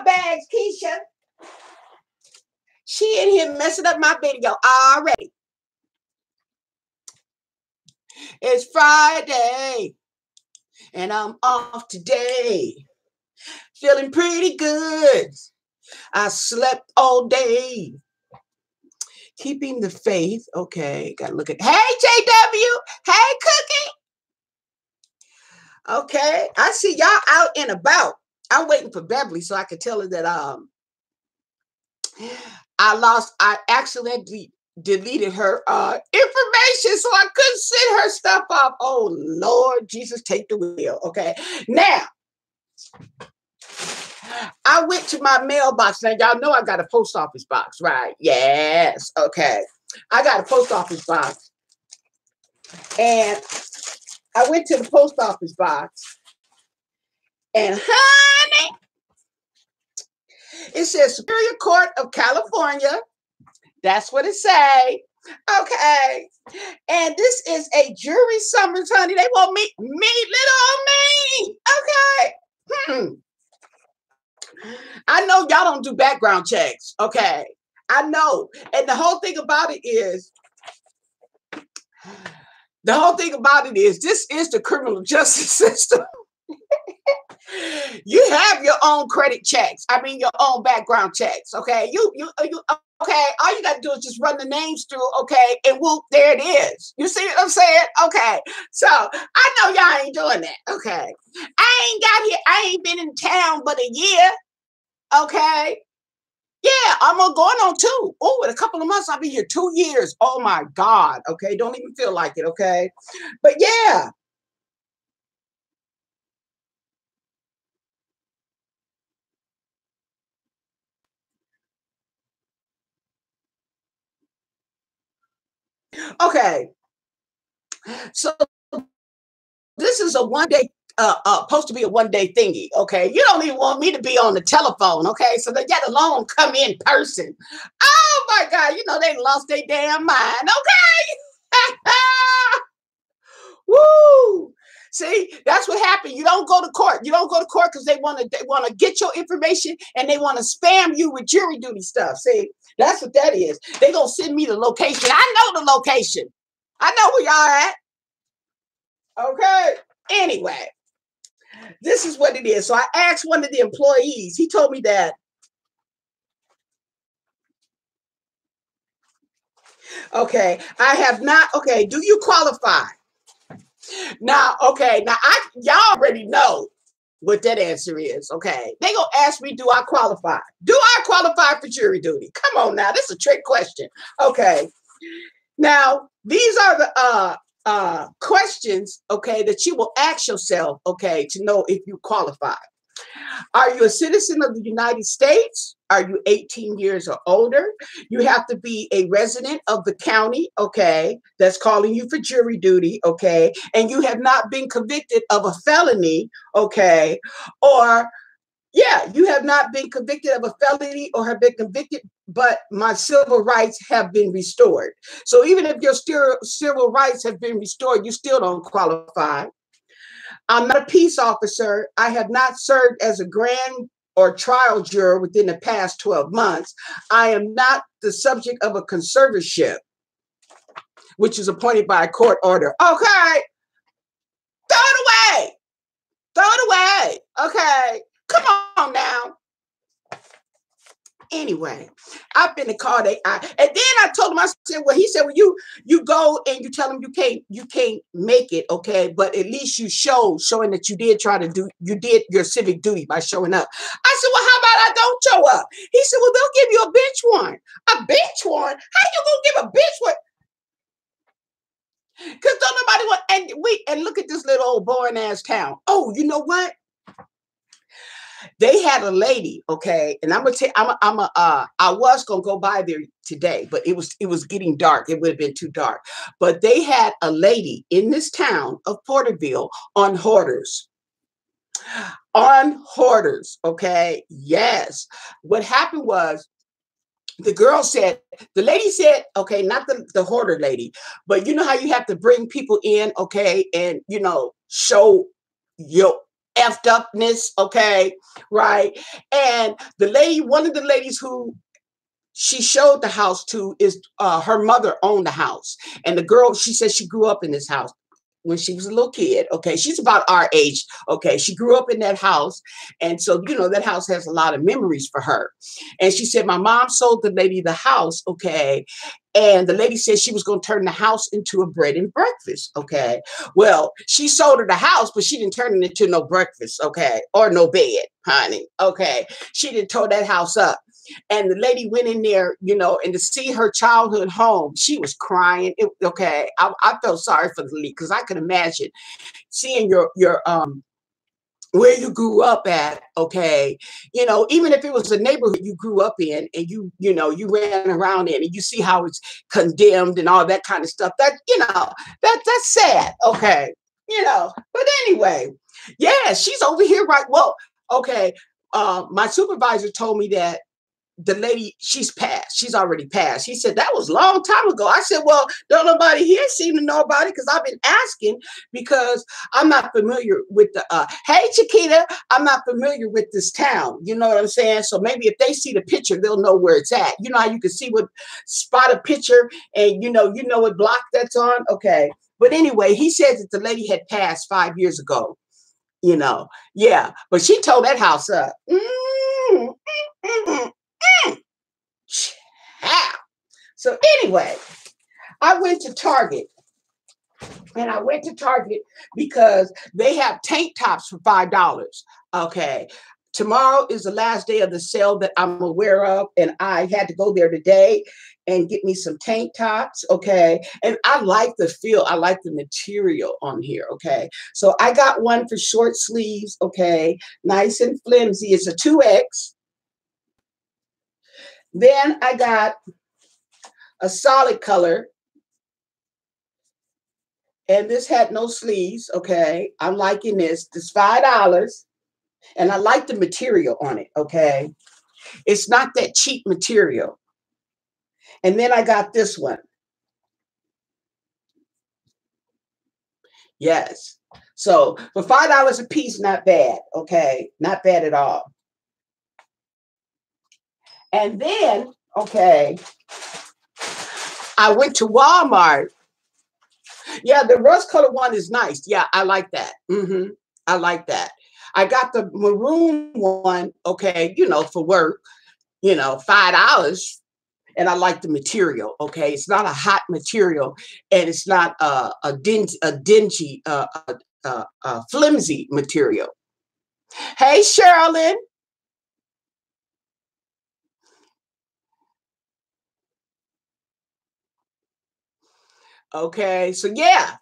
my bags, Keisha. She in here messing up my video already. It's Friday, and I'm off today. Feeling pretty good. I slept all day. Keeping the faith. Okay, gotta look at. Hey, JW. Hey, Cookie. Okay, I see y'all out and about. I'm waiting for Beverly so I can tell her that I accidentally deleted her information so I couldn't send her stuff off. Oh Lord Jesus, take the wheel. Okay, now I went to my mailbox. Now y'all know I got a post office box, right? Yes. Okay, I got a post office box, and I went to the post office box, and honey, it says Superior Court of California. That's what it say. Okay. And this is a jury summons, honey. They want me, Lil Ol Me. Okay. I know y'all don't do background checks. Okay. I know. And the whole thing about it is, this is the criminal justice system. You have your own credit checks. I mean, your own background checks. Okay. You okay. All you got to do is just run the names through. Okay. And whoop, there it is. You see what I'm saying? Okay. So I know y'all ain't doing that. Okay. I ain't been in town but a year. Okay. Yeah. I'm going on 2. Oh, in a couple of months, I'll be here 2 years. Oh my God. Okay. Don't even feel like it. Okay. But yeah. Okay, so this is a one-day, supposed to be a one-day thingy. Okay, you don't even want me to be on the telephone. Okay, so they let alone come in person. Oh my God, you know they lost their damn mind. Okay, woo. See, that's what happened. You don't go to court. You don't go to court because they want to get your information and they want to spam you with jury duty stuff. See, that's what that is. They gonna send me the location. I know the location. I know where y'all at. Okay. Anyway, this is what it is. So I asked one of the employees. He told me that. Okay, I have not. Okay, do you qualify? Now, okay, y'all already know what that answer is. Okay, they gonna ask me, do I qualify? Do I qualify for jury duty? Come on now, this is a trick question. Okay, now these are the questions, okay, that you will ask yourself, okay, to know if you qualify. Are you a citizen of the United States? Are you 18 years or older? You have to be a resident of the county, okay, that's calling you for jury duty, okay, and you have not been convicted of a felony, okay, or, yeah, you have not been convicted of a felony or have been convicted, but my civil rights have been restored. So even if your civil rights have been restored, you still don't qualify. I'm not a peace officer. I have not served as a grand or trial juror within the past 12 months. I am not the subject of a conservatorship, which is appointed by a court order. Okay. Throw it away. Throw it away. Okay. Come on now. Anyway, I've been called and then I told him, I said, well, he said, well, you go and you tell him you can't make it, okay, but at least you showing that you did you did your civic duty by showing up. I said, well, how about I don't show up? He said, well, they'll give you a bench warrant. A bench warrant? How you gonna give a bench warrant? Because don't nobody want, and look at this little old boring ass town. Oh, you know what? They had a lady, okay, and I'm gonna tell I was gonna go by there today, but it was getting dark. It would have been too dark. But they had a lady in this town of Porterville on hoarders. On hoarders, okay? Yes. What happened was the lady said, okay, not the hoarder lady, but you know how you have to bring people in, okay, and show effed upness, okay, right? And the lady, one of the ladies who she showed the house to is her mother owned the house. And the girl, she said she grew up in this house when she was a little kid. Okay. She's about our age. Okay. She grew up in that house. And so, you know, that house has a lot of memories for her. And she said, my mom sold the lady the house. Okay. And the lady said she was going to turn the house into a bread and breakfast. Okay. Well, she sold her the house, but she didn't turn it into no breakfast. Okay. Or no bed, honey. Okay. She didn't tear that house up. And the lady went in there, you know, and to see her childhood home, she was crying. Okay, I felt sorry for the lady because I could imagine seeing your where you grew up at. Okay, you know, even if it was a neighborhood you grew up in, and you know you ran around in, and you see how it's condemned and all that kind of stuff. That you know that's sad. Okay, you know, but anyway, yeah, she's over here right. Well, okay. My supervisor told me that the lady, she's passed. She's already passed. He said, that was a long time ago. I said, well, don't nobody here seem to know about it because I've been asking because I'm not familiar with the, hey, Chiquita, I'm not familiar with this town. You know what I'm saying? So maybe if they see the picture, they'll know where it's at. You know how you can see what spot a picture and you know what block that's on? Okay. But anyway, he said that the lady had passed 5 years ago. You know, yeah, but she tore that house up. Child. So anyway, I went to Target, and I went to Target because they have tank tops for $5. Okay. Tomorrow is the last day of the sale that I'm aware of, and I had to go there today and get me some tank tops. Okay. And I like the feel, I like the material on here. Okay. So I got one for short sleeves. Okay. Nice and flimsy. It's a 2X. Then I got a solid color, and this had no sleeves. Okay, I'm liking this. It's $5, and I like the material on it. Okay, it's not that cheap material. And then I got this one. Yes. So for $5 a piece, not bad. Okay, not bad at all. And then, okay, I went to Walmart. Yeah, the rust color one is nice. Yeah, I like that. I like that. I got the maroon one, okay, you know, for work, you know, $5. And I like the material. Okay, it's not a hot material, and it's not dingy, flimsy material. Hey, Sherilyn. Okay, so yeah,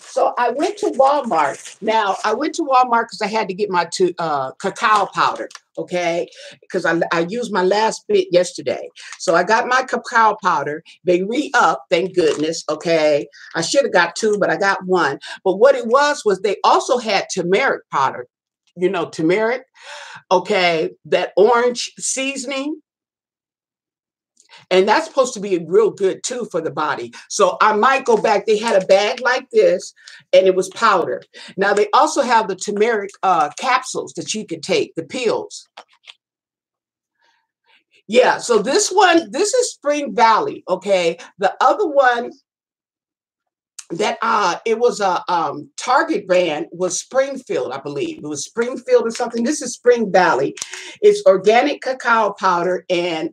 so I went to Walmart. Now I went to Walmart because I had to get my cacao powder. Okay, because I used my last bit yesterday. So I got my cacao powder. They re-up, thank goodness. Okay, I should have got two, but I got one. But what it was they also had turmeric powder. You know, turmeric. Okay, that orange seasoning. And that's supposed to be real good too for the body. So I might go back. They had a bag like this, and it was powder. Now they also have the turmeric capsules that you can take, the pills. Yeah, so this one, this is Spring Valley. Okay, the other one that it was a Target brand was Springfield, I believe. It was Springfield or something. This is Spring Valley. It's organic cacao powder, and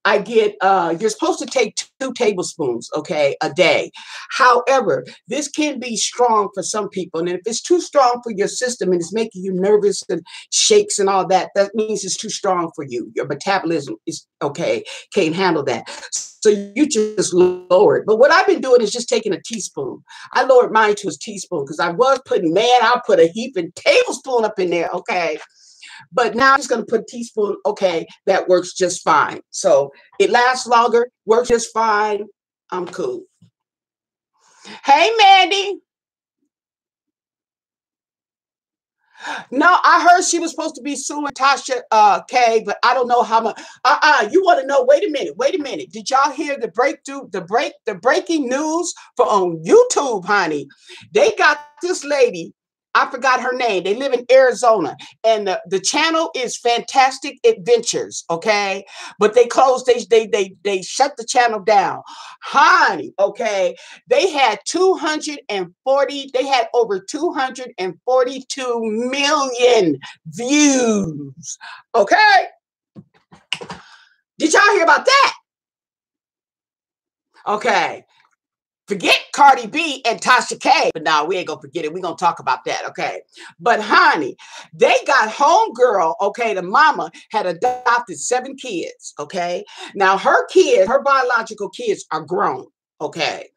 I get, you're supposed to take 2 tablespoons, okay, a day. However, this can be strong for some people. And if it's too strong for your system and it's making you nervous and shakes and all that, that means it's too strong for you. Your metabolism is, okay, can't handle that. So you just lower it. But what I've been doing is just taking a teaspoon. I lowered mine to a teaspoon because I was putting, man, I'll put a heaping tablespoon up in there, okay. But now I'm just going to put a teaspoon. Okay, that works just fine. So it lasts longer, works just fine. I'm cool. Hey, Mandy. No, I heard she was supposed to be suing Tasha K, but I don't know how much. You want to know? Wait a minute. Wait a minute. Did y'all hear the breaking news for on YouTube, honey? They got this lady. I forgot her name. They live in Arizona, and the channel is Fantastic Adventures. Okay, but they closed. They shut the channel down, honey. Okay, they had 240. They had over 242 million views. Okay, did y'all hear about that? Okay. Forget Cardi B and Tasha K. But now we ain't gonna forget it. We're gonna talk about that, okay? But honey, they got homegirl, okay? The mama had adopted 7 kids, okay? Now her kids, her biological kids are grown, okay?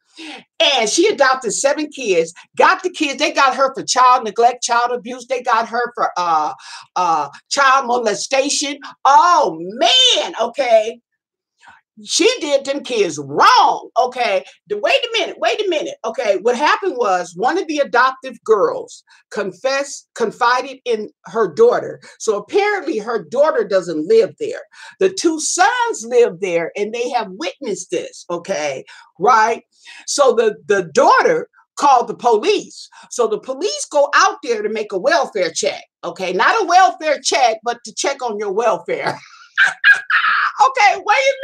And she adopted 7 kids, got the kids, they got her for child neglect, child abuse, they got her for child molestation. Oh man, okay. She did them kids wrong. Okay. Wait a minute. Okay. What happened was one of the adoptive girls confided in her daughter. So apparently her daughter doesn't live there. The 2 sons live there and they have witnessed this. Okay. Right. So the daughter called the police. So the police go out there to make a welfare check. Okay. Not a welfare check, but to check on your welfare. Okay, wait a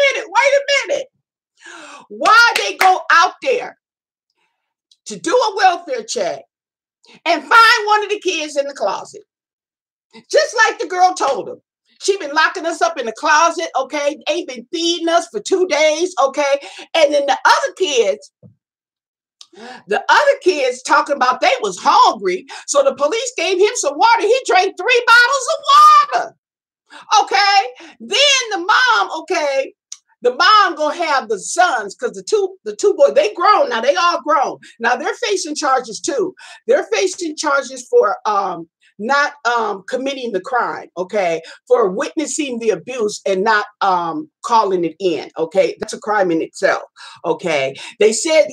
minute. Why they go out there to do a welfare check and find one of the kids in the closet? Just like the girl told them. She been locking us up in the closet, okay? Ain't been feeding us for 2 days, okay? And then the other kids talking about they was hungry, so the police gave him some water. He drank 3 bottles of water. Okay, then the mom gonna have the sons because the two boys, they grown now, they all grown now. They're facing charges too. They're facing charges for not committing the crime, okay, for witnessing the abuse and not calling it in. Okay, that's a crime in itself. Okay, he said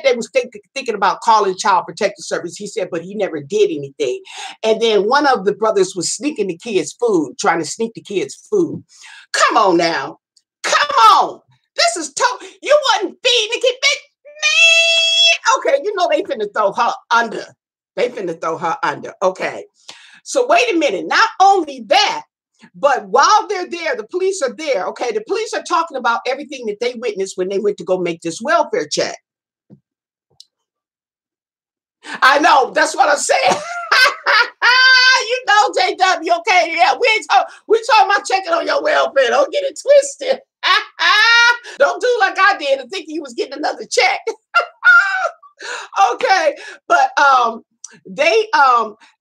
they was thinking about calling child protective service. He said, but he never did anything. And then one of the brothers was sneaking the kids food, trying to sneak the kids food. Come on now, come on. This is you wasn't feeding the kid, man. Okay, you know they finna throw her under. They finna throw her under. Okay. So wait a minute. Not only that, but while they're there, the police are there. Okay, the police are talking about everything that they witnessed when they went to go make this welfare check. I know, that's what I'm saying. You know, JW. Okay, yeah, we talking about checking on your welfare. Don't get it twisted. Don't do like I did and think he was getting another check. Okay, but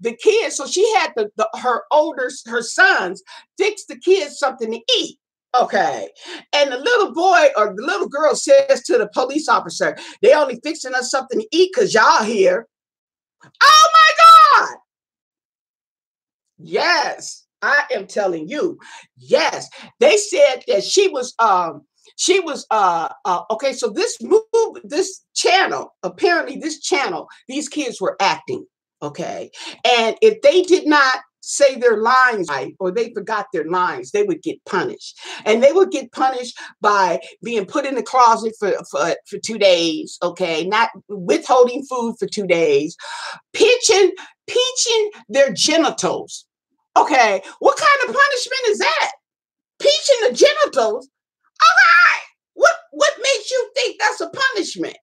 the kids, so she had her sons fix the kids something to eat. Okay, and the little boy or the little girl says to the police officer, they only fixing us something to eat because y'all here. Oh my God. Yes, I am telling you. Yes, they said that she was okay, so this channel, apparently this channel, these kids were acting. Okay, and if they did not say their lines right or they forgot their lines, they would get punished. And they would get punished by being put in the closet for 2 days, okay, not withholding food for 2 days, pinching their genitals. Okay, what kind of punishment is that? Pinching the genitals? All right. What makes you think that's a punishment?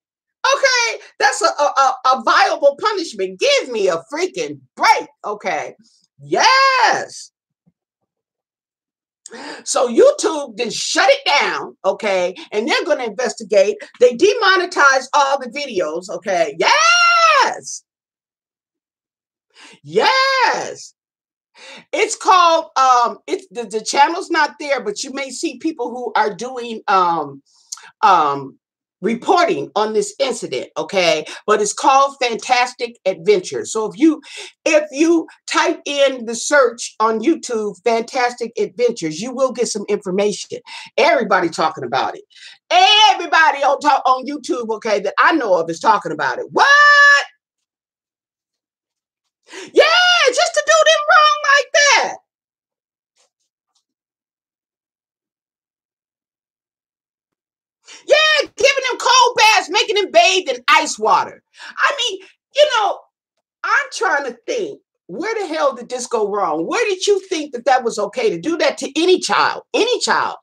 Okay, that's a viable punishment. Give me a freaking break. Okay, yes. So YouTube then shut it down, okay, and they're going to investigate. They demonetized all the videos, okay. Yes, yes. It's called it's the channel's not there, but you may see people who are doing reporting on this incident, okay? But it's called Fantastic Adventures. So if you type in the search on YouTube Fantastic Adventures, you will get some information. Everybody talking about it. Everybody on YouTube, okay, that I know of is talking about it. What? Yeah, just to do them giving them cold baths, making them bathe in ice water. I mean, you know, I'm trying to think, where the hell did this go wrong? Where did you think that that was okay to do that to any child? Any child.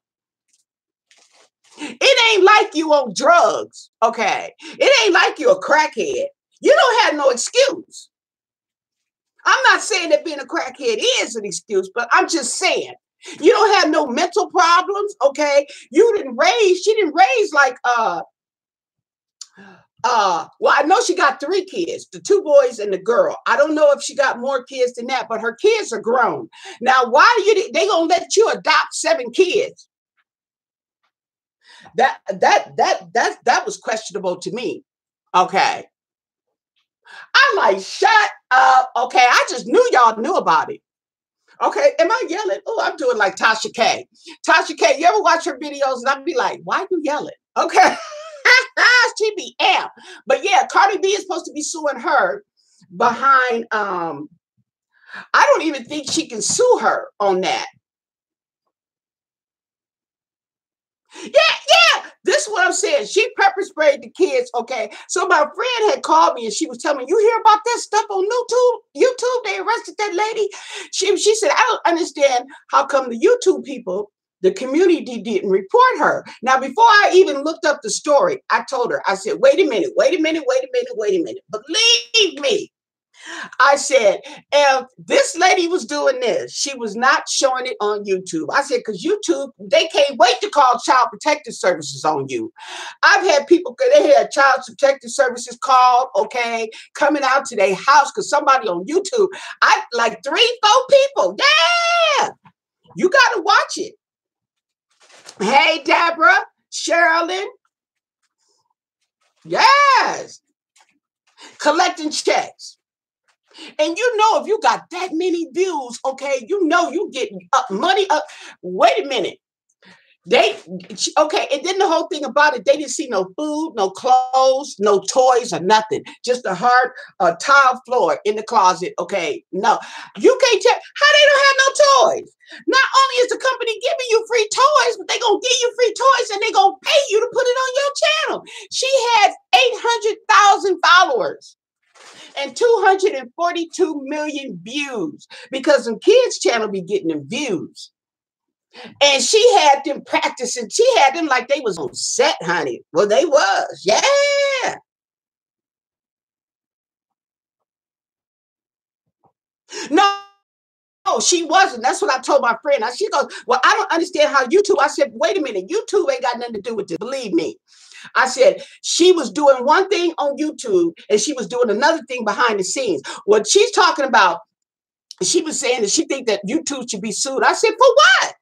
It ain't like you on drugs, okay? It ain't like you a crackhead. You don't have no excuse. I'm not saying that being a crackhead is an excuse, but I'm just saying you don't have no mental problems, okay? She didn't raise like well, I know she got 3 kids, the 2 boys and the girl. I don't know if she got more kids than that, but her kids are grown. Now, why they gonna let you adopt 7 kids? That was questionable to me. Okay. I'm like, shut up. Okay, I just knew y'all knew about it. Okay, am I yelling? Oh, I'm doing like Tasha K. Tasha K, you ever watch her videos and I'd be like, why you yelling? Okay. She be amped. But yeah, Cardi B is supposed to be suing her behind I don't even think she can sue her on that. Yeah. This is what I'm saying. She pepper sprayed the kids. Okay. So my friend had called me and she was telling me, you hear about that stuff on YouTube? They arrested that lady. She said, I don't understand how come the YouTube people, the community didn't report her. Now, before I even looked up the story, I told her, I said, wait a minute. Believe me. I said, if this lady was doing this, she was not showing it on YouTube. I said, because YouTube, they can't wait to call Child Protective Services on you. I've had people, they had Child Protective Services called, okay, coming out to their house because somebody on YouTube, I like 3, 4 people. Yeah, you got to watch it. Hey, Deborah, Sherilyn. Yes. Collecting checks. And you know, if you got that many views, okay, you know you get money up. Wait a minute. Okay, and then the whole thing about it, they didn't see no food, no clothes, no toys or nothing. Just a hard tile floor in the closet. Okay, no. You can't tell how they don't have no toys. Not only is the company giving you free toys, but they're going to give you free toys and they're going to pay you to put it on your channel. She has 800,000 followers and 242 million views because some kids' channel be getting them views. And she had them practicing. She had them like they was on set, honey. Well, they was. Yeah. No, she wasn't. That's what I told my friend. She goes, well, I don't understand how YouTube. I said, wait a minute. YouTube ain't got nothing to do with this. Believe me. I said, she was doing one thing on YouTube and she was doing another thing behind the scenes. What she's talking about, she was saying that she think that YouTube should be sued. I said, for what?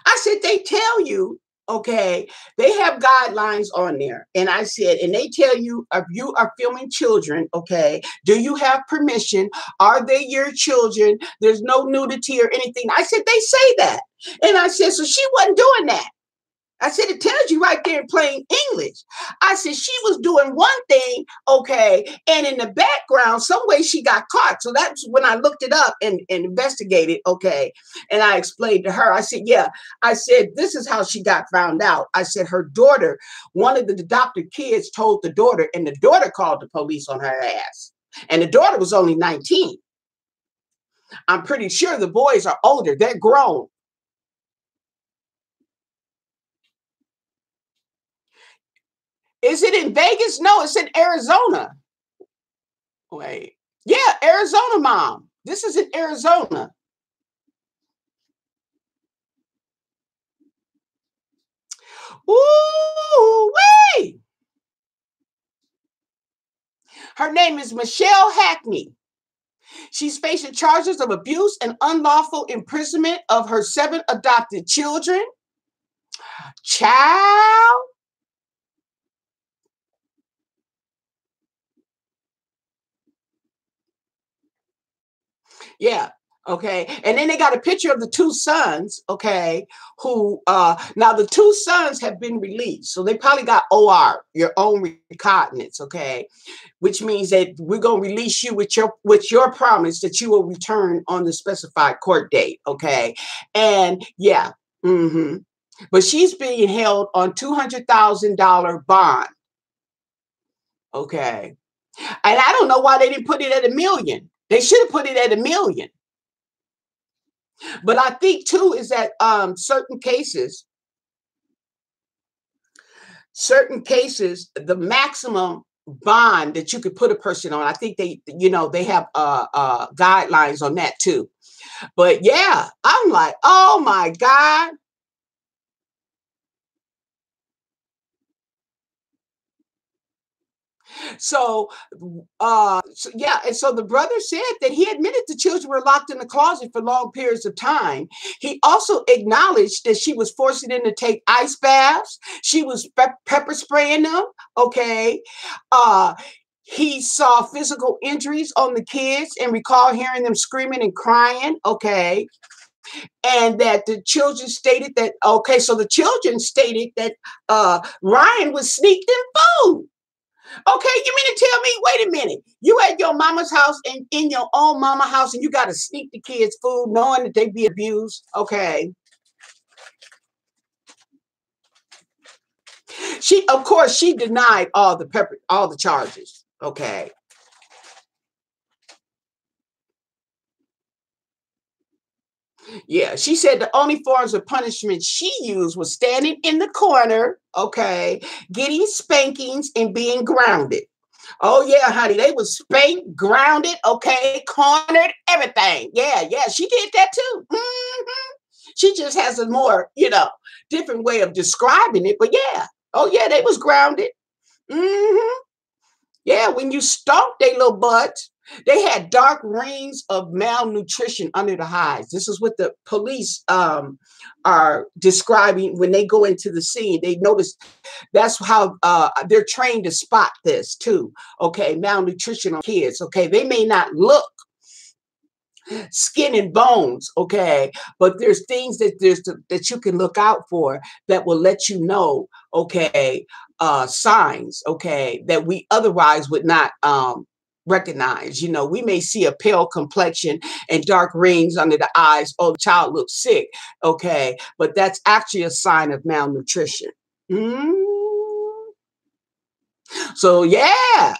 I said, they tell you, okay, they have guidelines on there. And I said, and they tell you if you are filming children, okay, do you have permission? Are they your children? There's no nudity or anything. I said, they say that. And I said, so she wasn't doing that. I said, it tells you right there in plain English. I said, she was doing one thing, okay, and in the background, some way she got caught. So that's when I looked it up and investigated, okay, and I explained to her. I said, yeah, I said, this is how she got found out. I said, her daughter, one of the adopted kids told the daughter, and the daughter called the police on her ass. And the daughter was only 19. I'm pretty sure the boys are older. They're grown. Is it in Vegas? No, it's in Arizona. Wait. Yeah, Arizona, mom. This is in Arizona. Ooh, wait. Her name is Michelle Hackney. She's facing charges of abuse and unlawful imprisonment of her 7 adopted children. Child. Yeah. Okay. And then they got a picture of the 2 sons, okay, who now the 2 sons have been released. So they probably got OR, your own recognizance, okay, which means that we're gonna release you with your promise that you will return on the specified court date. Okay. And yeah. Mm-hmm. but she's being held on $200,000 bond. Okay. And I don't know why they didn't put it at 1 million. They should have put it at 1 million. But I think too is that certain cases, the maximum bond that you could put a person on, I think they have guidelines on that too. But yeah, I'm like, oh my God. So, yeah, and so the brother said that he admitted the children were locked in the closet for long periods of time. He also acknowledged that she was forcing them to take ice baths. She was pepper spraying them. Okay. Uh, he saw physical injuries on the kids and recalled hearing them screaming and crying. Okay. And that the children stated that, okay, so the children stated that Ryan was sneaked in food. Okay, you mean to tell me, wait a minute, you at your mama's house and in your own mama house and you got to sneak the kids food knowing that they be abused? Okay. Of course, she denied all the charges. Okay. Yeah, she said the only forms of punishment she used was standing in the corner, okay, getting spankings and being grounded. Oh yeah, honey, they was spanked, grounded, okay, cornered, everything. Yeah, yeah, she did that too. She just has a more, different way of describing it. But yeah, oh yeah, they was grounded. hmm Yeah, when you stomp their little butts, they had dark rings of malnutrition under the hides. This is what the police are describing when they go into the scene. They notice that's how they're trained to spot this too. Okay, malnutrition on kids. Okay, they may not look skin and bones, okay, but there's things that you can look out for that will let you know, okay, signs, okay, that we otherwise would not recognize. We may see a pale complexion and dark rings under the eyes. Oh, the child looks sick, okay, but that's actually a sign of malnutrition. Mm. So yeah.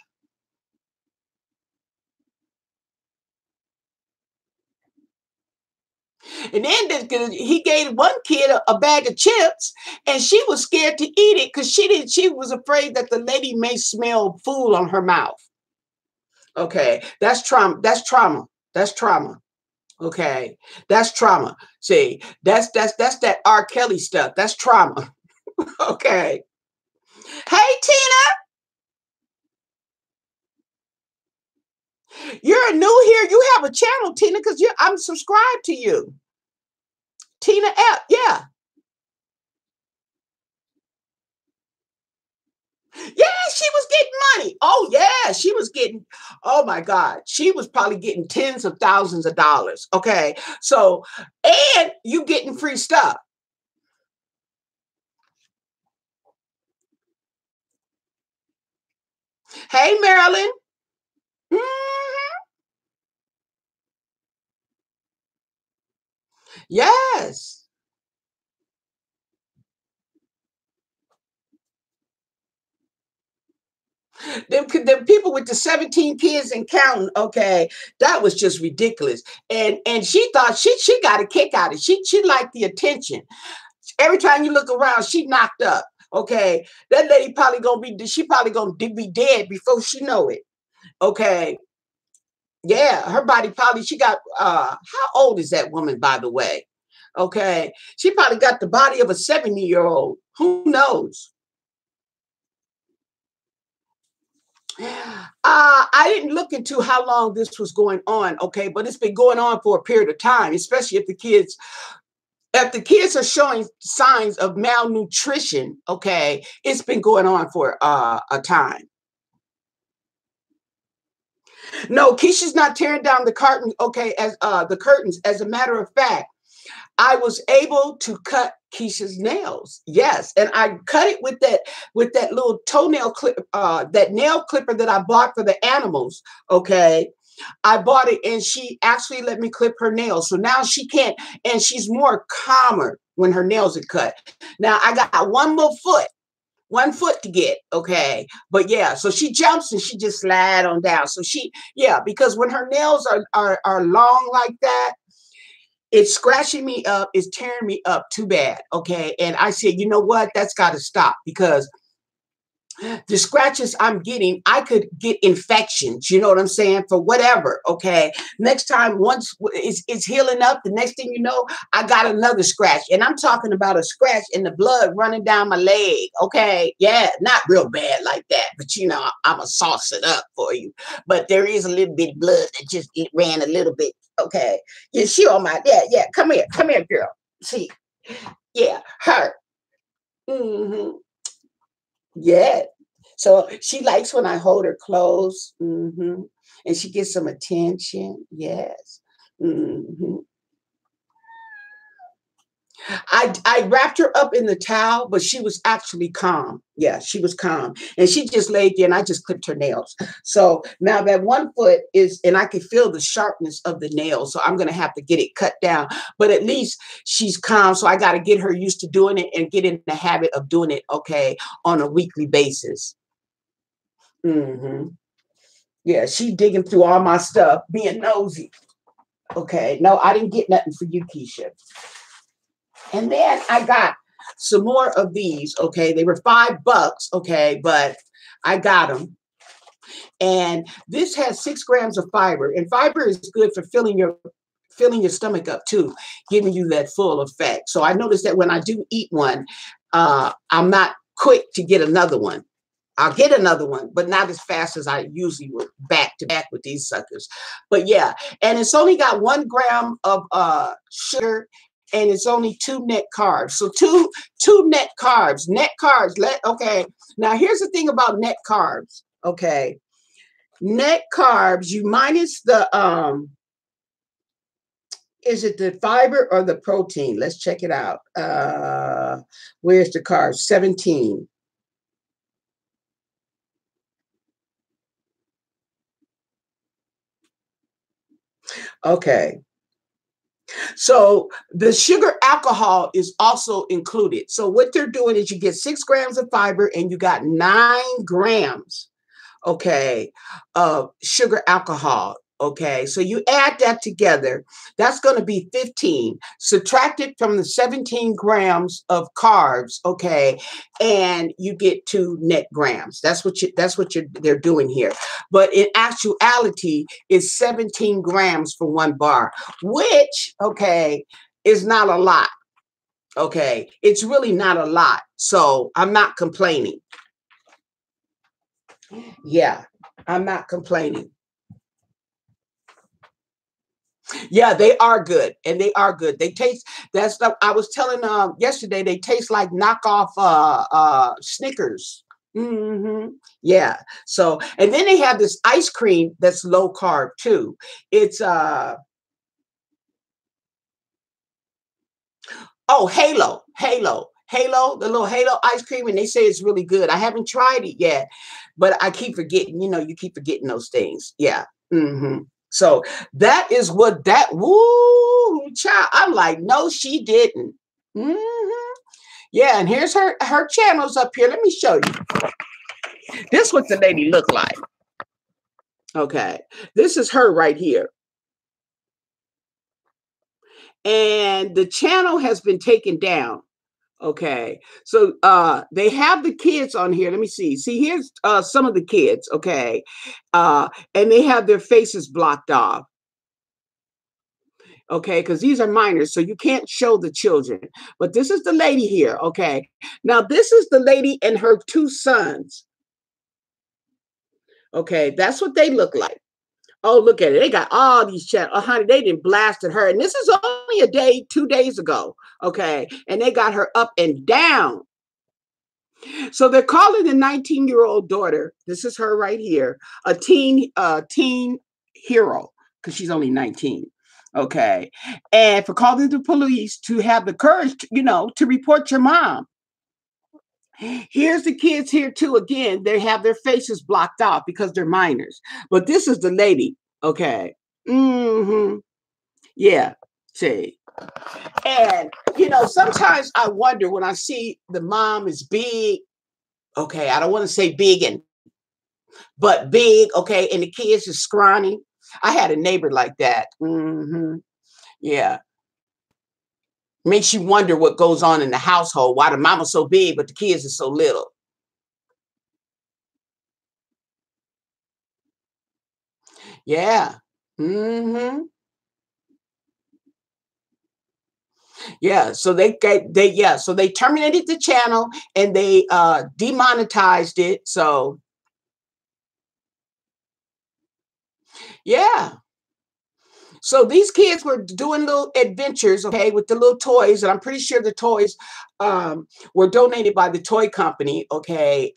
And then he gave one kid a bag of chips, and she was scared to eat it because she was afraid that the lady may smell food on her mouth. Okay, that's trauma. That's trauma. That's trauma. Okay, that's trauma. See, that's that R. Kelly stuff. That's trauma. Okay. Hey Tina, you're new here. You have a channel, Tina, because I'm subscribed to you. Tina F. Yeah. Yeah, she was getting money. Oh, yeah, she was getting, oh my God, she was probably getting tens of thousands of dollars. Okay. So, and you getting free stuff. Hey, Marilyn. Mhm. Yes. The people with the 17 kids and counting, okay, that was just ridiculous. And she thought she got a kick out of it. She liked the attention. Every time you look around, she knocked up. Okay, that lady probably gonna be dead before she know it. Okay, yeah, her body probably she got. How old is that woman, by the way? Okay, she probably got the body of a 70-year-old. Who knows? I didn't look into how long this was going on. Okay, but it's been going on for a period of time, especially if the kids are showing signs of malnutrition, okay, it's been going on for a time. No, Keisha's not tearing down the curtain, okay, as the curtains. As a matter of fact, I was able to cut Keisha's nails. Yes, and I cut it with that little toenail clip, that nail clipper that I bought for the animals. Okay, I bought it and she actually let me clip her nails. So now she can't, and she's more calmer when her nails are cut. Now I got one foot to get, okay. But yeah, so she jumps and she just slide on down. So yeah, because when her nails are long like that, it's scratching me up, it's tearing me up too bad, okay. And I said, you know what, that's got to stop, because the scratches I'm getting, I could get infections, you know what I'm saying, for whatever, okay. Next time, once it's healing up, the next thing you know, I got another scratch. And I'm talking about a scratch and the blood running down my leg, okay. Yeah, not real bad like that, but you know, I'm going to sauce it up for you. But there is a little bit of blood that just ran a little bit, okay. Yeah, she on my, yeah, come here, girl. See, yeah, her. Mm-hmm. Yeah. So she likes when I hold her close, and she gets some attention. Yes. hmm I wrapped her up in the towel, but she was actually calm. Yeah, she was calm. And she just laid there and I just clipped her nails. So now that one foot is, and I can feel the sharpness of the nail. So I'm going to have to get it cut down. But at least she's calm. So I got to get her used to doing it and get in the habit of doing it, okay, on a weekly basis. hmm Yeah, she digging through all my stuff, being nosy. Okay, no, I didn't get nothing for you, Keisha. And then I got some more of these. Okay, they were $5. Okay, but I got them. And this has 6 grams of fiber, and fiber is good for filling your stomach up too, giving you that full effect. So I noticed that when I do eat one, I'm not quick to get another one. I'll get another one, but not as fast as I usually would, back to back with these suckers. But yeah, and it's only got 1 gram of sugar, and it's only 2 net carbs. So two net carbs. Net carbs. Okay. Now here's the thing about net carbs. Okay. Net carbs, you minus the is it the fiber or the protein? Let's check it out. Where's the carbs? 17. Okay. So the sugar alcohol is also included. So what they're doing is you get 6 grams of fiber and you got 9 grams, okay, of sugar alcohol. Okay, so you add that together, that's going to be 15. Subtract it from the 17 grams of carbs, okay, and you get 2 net grams. They're doing here. But in actuality, it's 17 grams for 1 bar, which, okay, is not a lot. Okay, it's really not a lot. So I'm not complaining. Yeah, I'm not complaining. Yeah, they are good, and they are good. They taste, that stuff I was telling yesterday, they taste like knockoff Snickers. Yeah. So, and then they have this ice cream that's low carb too. It's oh, Halo, the little Halo ice cream, and they say it's really good. I haven't tried it yet, but I keep forgetting. You know, you keep forgetting those things. Yeah. So that is what that woo child. I'm like, no, she didn't. Yeah, and here's her channels up here. Let me show you. This is what the lady looked like. Okay, this is her right here. And the channel has been taken down. Okay, so they have the kids on here. Let me see. See, here's some of the kids. Okay, and they have their faces blocked off. Okay, because these are minors, so you can't show the children. But this is the lady here. Okay, now this is the lady and her 2 sons. Okay, that's what they look like. Oh, look at it. They got all these channels. Oh, honey, they didn't blasted her. And this is only a day, 2 days ago. Okay. And they got her up and down. So they're calling the 19-year-old daughter, this is her right here, a teen hero, because she's only 19. Okay. And for calling the police to have the courage, to report your mom. Here's the kids here too. Again, they have their faces blocked off because they're minors. But this is the lady. Okay. Mm-hmm. Yeah. See. And sometimes I wonder when I see the mom is big. Okay, I don't want to say big but big. Okay, and the kids is scrawny. I had a neighbor like that. Yeah, makes you wonder what goes on in the household. Why the mama's so big, but the kids are so little. Yeah. hmm Yeah. So so they terminated the channel and they demonetized it. So yeah. So these kids were doing little adventures, okay, with the little toys, and I'm pretty sure the toys were donated by the toy company, okay.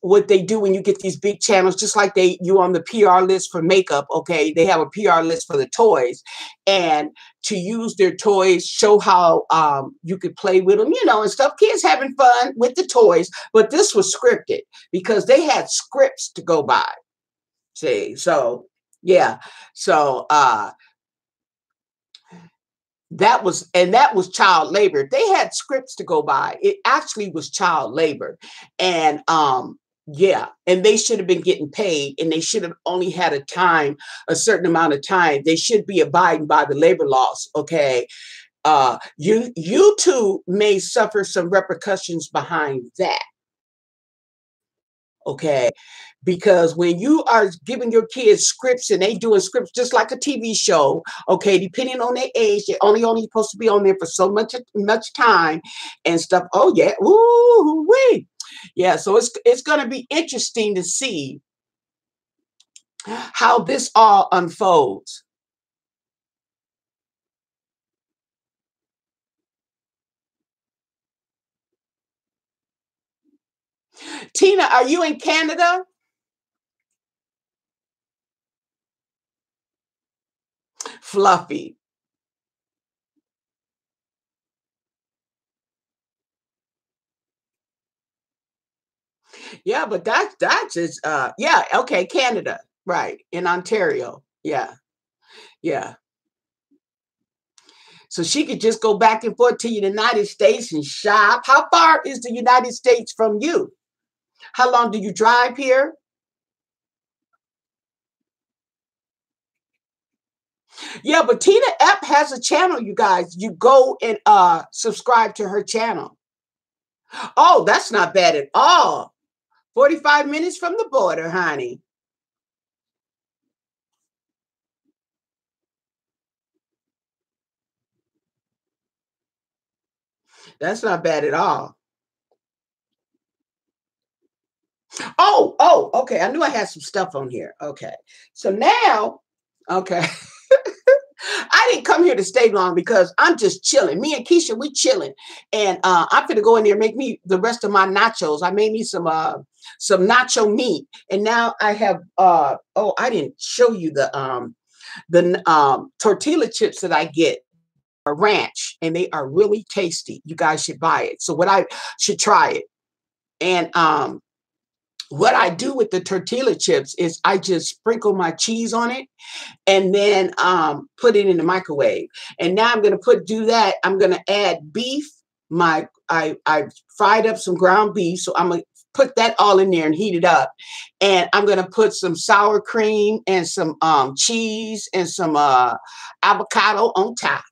What they do when you get these big channels, just like you on the PR list for makeup, okay, they have a PR list for the toys, and to use their toys, show how you could play with them, and stuff. Kids having fun with the toys, but this was scripted because they had scripts to go by. See, so yeah, so that was child labor. They had scripts to go by. It actually was child labor. And yeah, and they should have been getting paid and they should have only had a certain amount of time. They should be abiding by the labor laws, okay? You too may suffer some repercussions behind that. Okay, because when you are giving your kids scripts and they doing scripts just like a TV show, okay, depending on their age, they're only supposed to be on there for so much time and stuff. Oh yeah, ooh wee, yeah. So it's going to be interesting to see how this all unfolds. Tina, are you in Canada? Fluffy, yeah, but that's just yeah, okay, Canada, right, in Ontario, yeah, yeah. So she could just go back and forth to the United States and shop. How far is the United States from you? How long do you drive here? Yeah, but Tina Epp has a channel, you guys. You go and subscribe to her channel. Oh, that's not bad at all. 45 minutes from the border, honey. That's not bad at all. Okay. I knew I had some stuff on here. Okay. So now, okay. I didn't come here to stay long because I'm just chilling. Me and Keisha, we chilling, and I'm gonna go in there and make me the rest of my nachos. I made me some nacho meat, and now I have oh, I didn't show you the tortilla chips that I get are ranch, and they are really tasty. You guys should buy it. So what I should try it, and what I do with the tortilla chips is I just sprinkle my cheese on it and then put it in the microwave. And now I'm going to do that. I'm going to add beef. I fried up some ground beef, so I'm going to put that all in there and heat it up. And I'm going to put some sour cream and some cheese and some avocado on top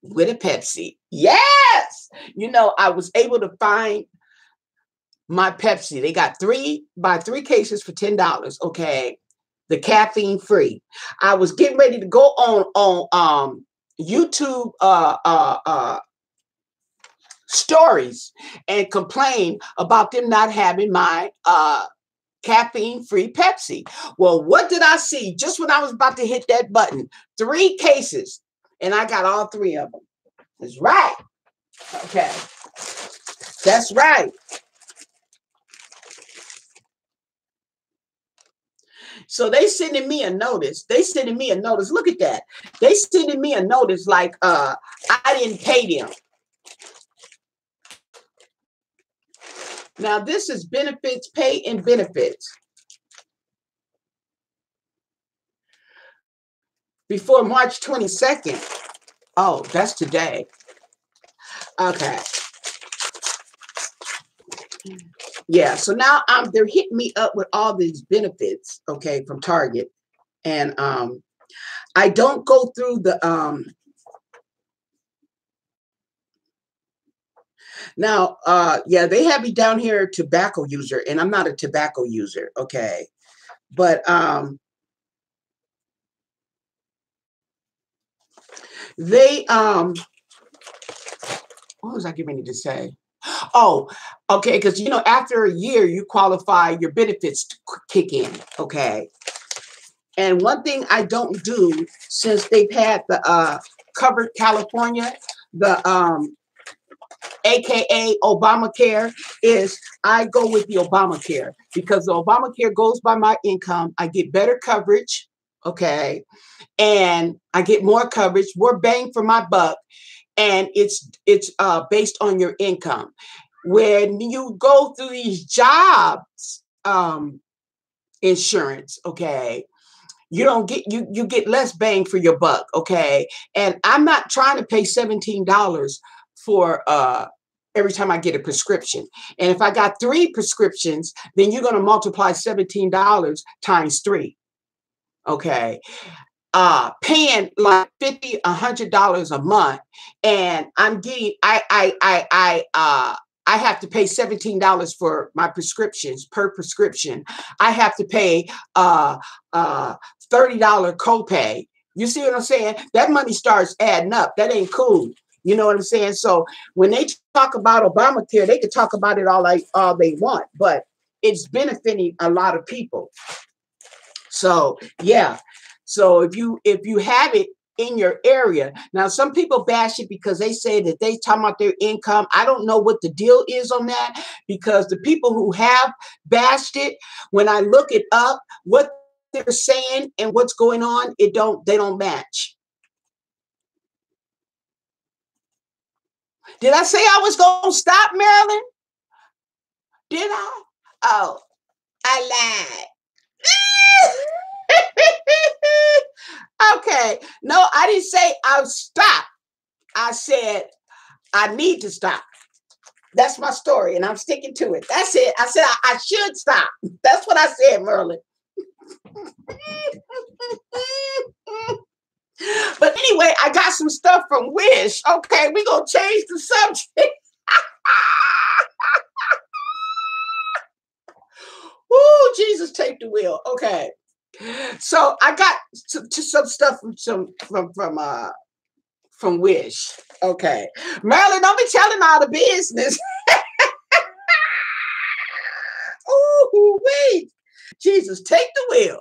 with a Pepsi. Yes, I was able to find my Pepsi. They got buy three cases for $10. Okay, the caffeine free. I was getting ready to go on YouTube stories and complain about them not having my caffeine free Pepsi. Well, what did I see just when I was about to hit that button? Three cases, and I got all three of them. That's right. Okay, that's right. So they sending me a notice. They sending me a notice. Look at that. They sending me a notice like I didn't pay them. Now this is benefits, pay and benefits. before March 22nd. Oh, that's today. Okay. Yeah. So now they're hitting me up with all these benefits, okay, from Target. And I don't go through the now yeah, they have me down here tobacco user, and I'm not a tobacco user, okay. But they what was I getting ready to say? Oh, okay, because you know, after a year, you qualify, your benefits kick in, okay. And one thing I don't do since they've had the covered California, the AKA Obamacare, is I go with the Obamacare because the Obamacare goes by my income. I get better coverage, okay, and I get more coverage, more bang for my buck, and it's based on your income. When you go through these jobs insurance, okay, you don't get you get less bang for your buck, okay. And I'm not trying to pay $17 for every time I get a prescription. And if I got 3 prescriptions, then you're going to multiply $17 times 3, okay. Paying like $50, $100 a month, and I'm getting I have to pay $17 for my prescriptions per prescription. I have to pay uh $30 copay. You see what I'm saying? That money starts adding up. That ain't cool. You know what I'm saying? So when they talk about Obamacare, they can talk about it all they want, but it's benefiting a lot of people. So yeah. So if you have it in your area, now some people bash it because they say that they talk about their income. I don't know what the deal is on that, because the people who have bashed it, when I look it up, what they're saying and what's going on, they don't match. Did I say I was gonna stop, Marilyn? Did I? Oh, I lied. Okay. No, I didn't say I'll stop. I said I need to stop. That's my story, and I'm sticking to it. That's it. I said I should stop. That's what I said, Merlin. But anyway, I got some stuff from Wish. Okay, we're going to change the subject. Woo, Jesus, take the wheel. Okay. So I got some stuff from Wish. Okay. Marilyn, don't be telling all the business. Ooh, wait. Jesus, take the wheel.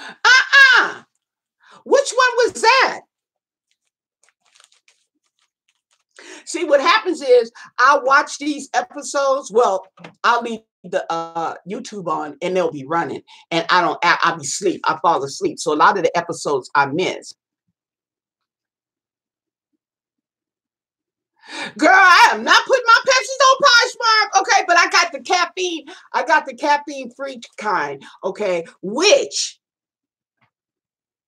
Uh-uh. Which one was that? See, what happens is I'll watch these episodes. Well, I'll leave the YouTube on and they'll be running, and I'll be asleep. I fall asleep. So a lot of the episodes I miss. Girl, I am not putting my Pepsi on Poshmark. Okay, but I got the caffeine. I got the caffeine free kind. Okay, which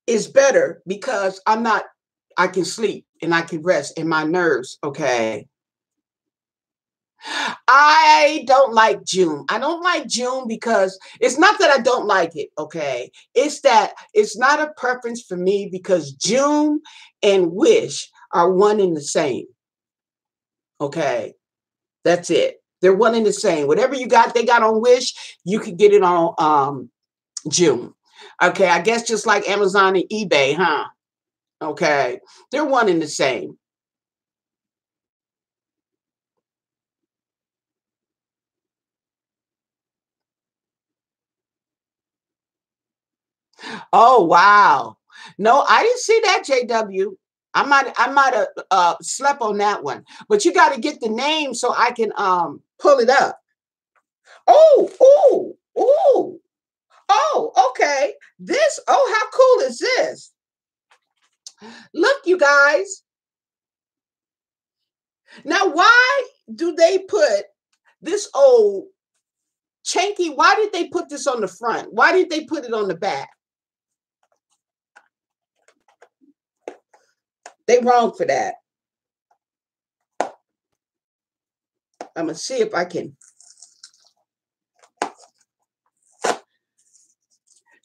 is better because I can sleep and I can rest in my nerves. Okay. I don't like June. I don't like June because it's not that I don't like it, okay? It's that it's not a preference for me because June and Wish are one and the same, okay? That's it. They're one and the same. Whatever they got on Wish, you can get it on June. Okay, I guess just like Amazon and eBay, huh? Okay. They're one and the same. Oh wow. No, I didn't see that, JW. I might have slept on that one. But you got to get the name so I can pull it up. Oh, oh, oh, oh, okay. How cool is this? Look, you guys. Now, why do they put this old Chanky? Why did they put this on the front? Why did they put it on the back? They wrong for that. I'm gonna see if I can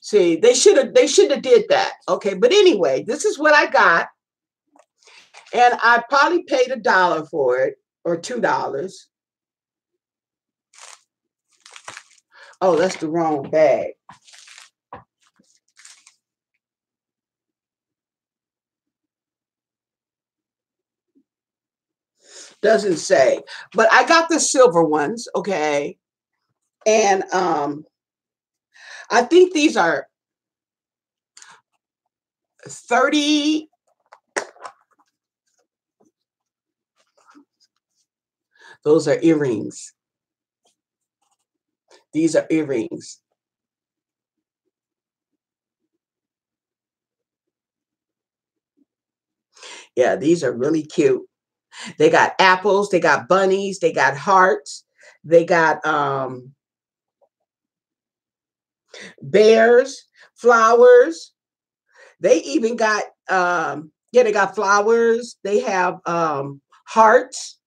see. They should have did that. Okay, but anyway, this is what I got, and I probably paid $1 for it or $2. Oh, that's the wrong bag. Doesn't say, but I got the silver ones. Okay, and I think these are 30. Those are earrings. These are earrings. Yeah, these are really cute. They got apples, they got bunnies, they got hearts, they got bears, flowers. They even got yeah, they got flowers. They have hearts,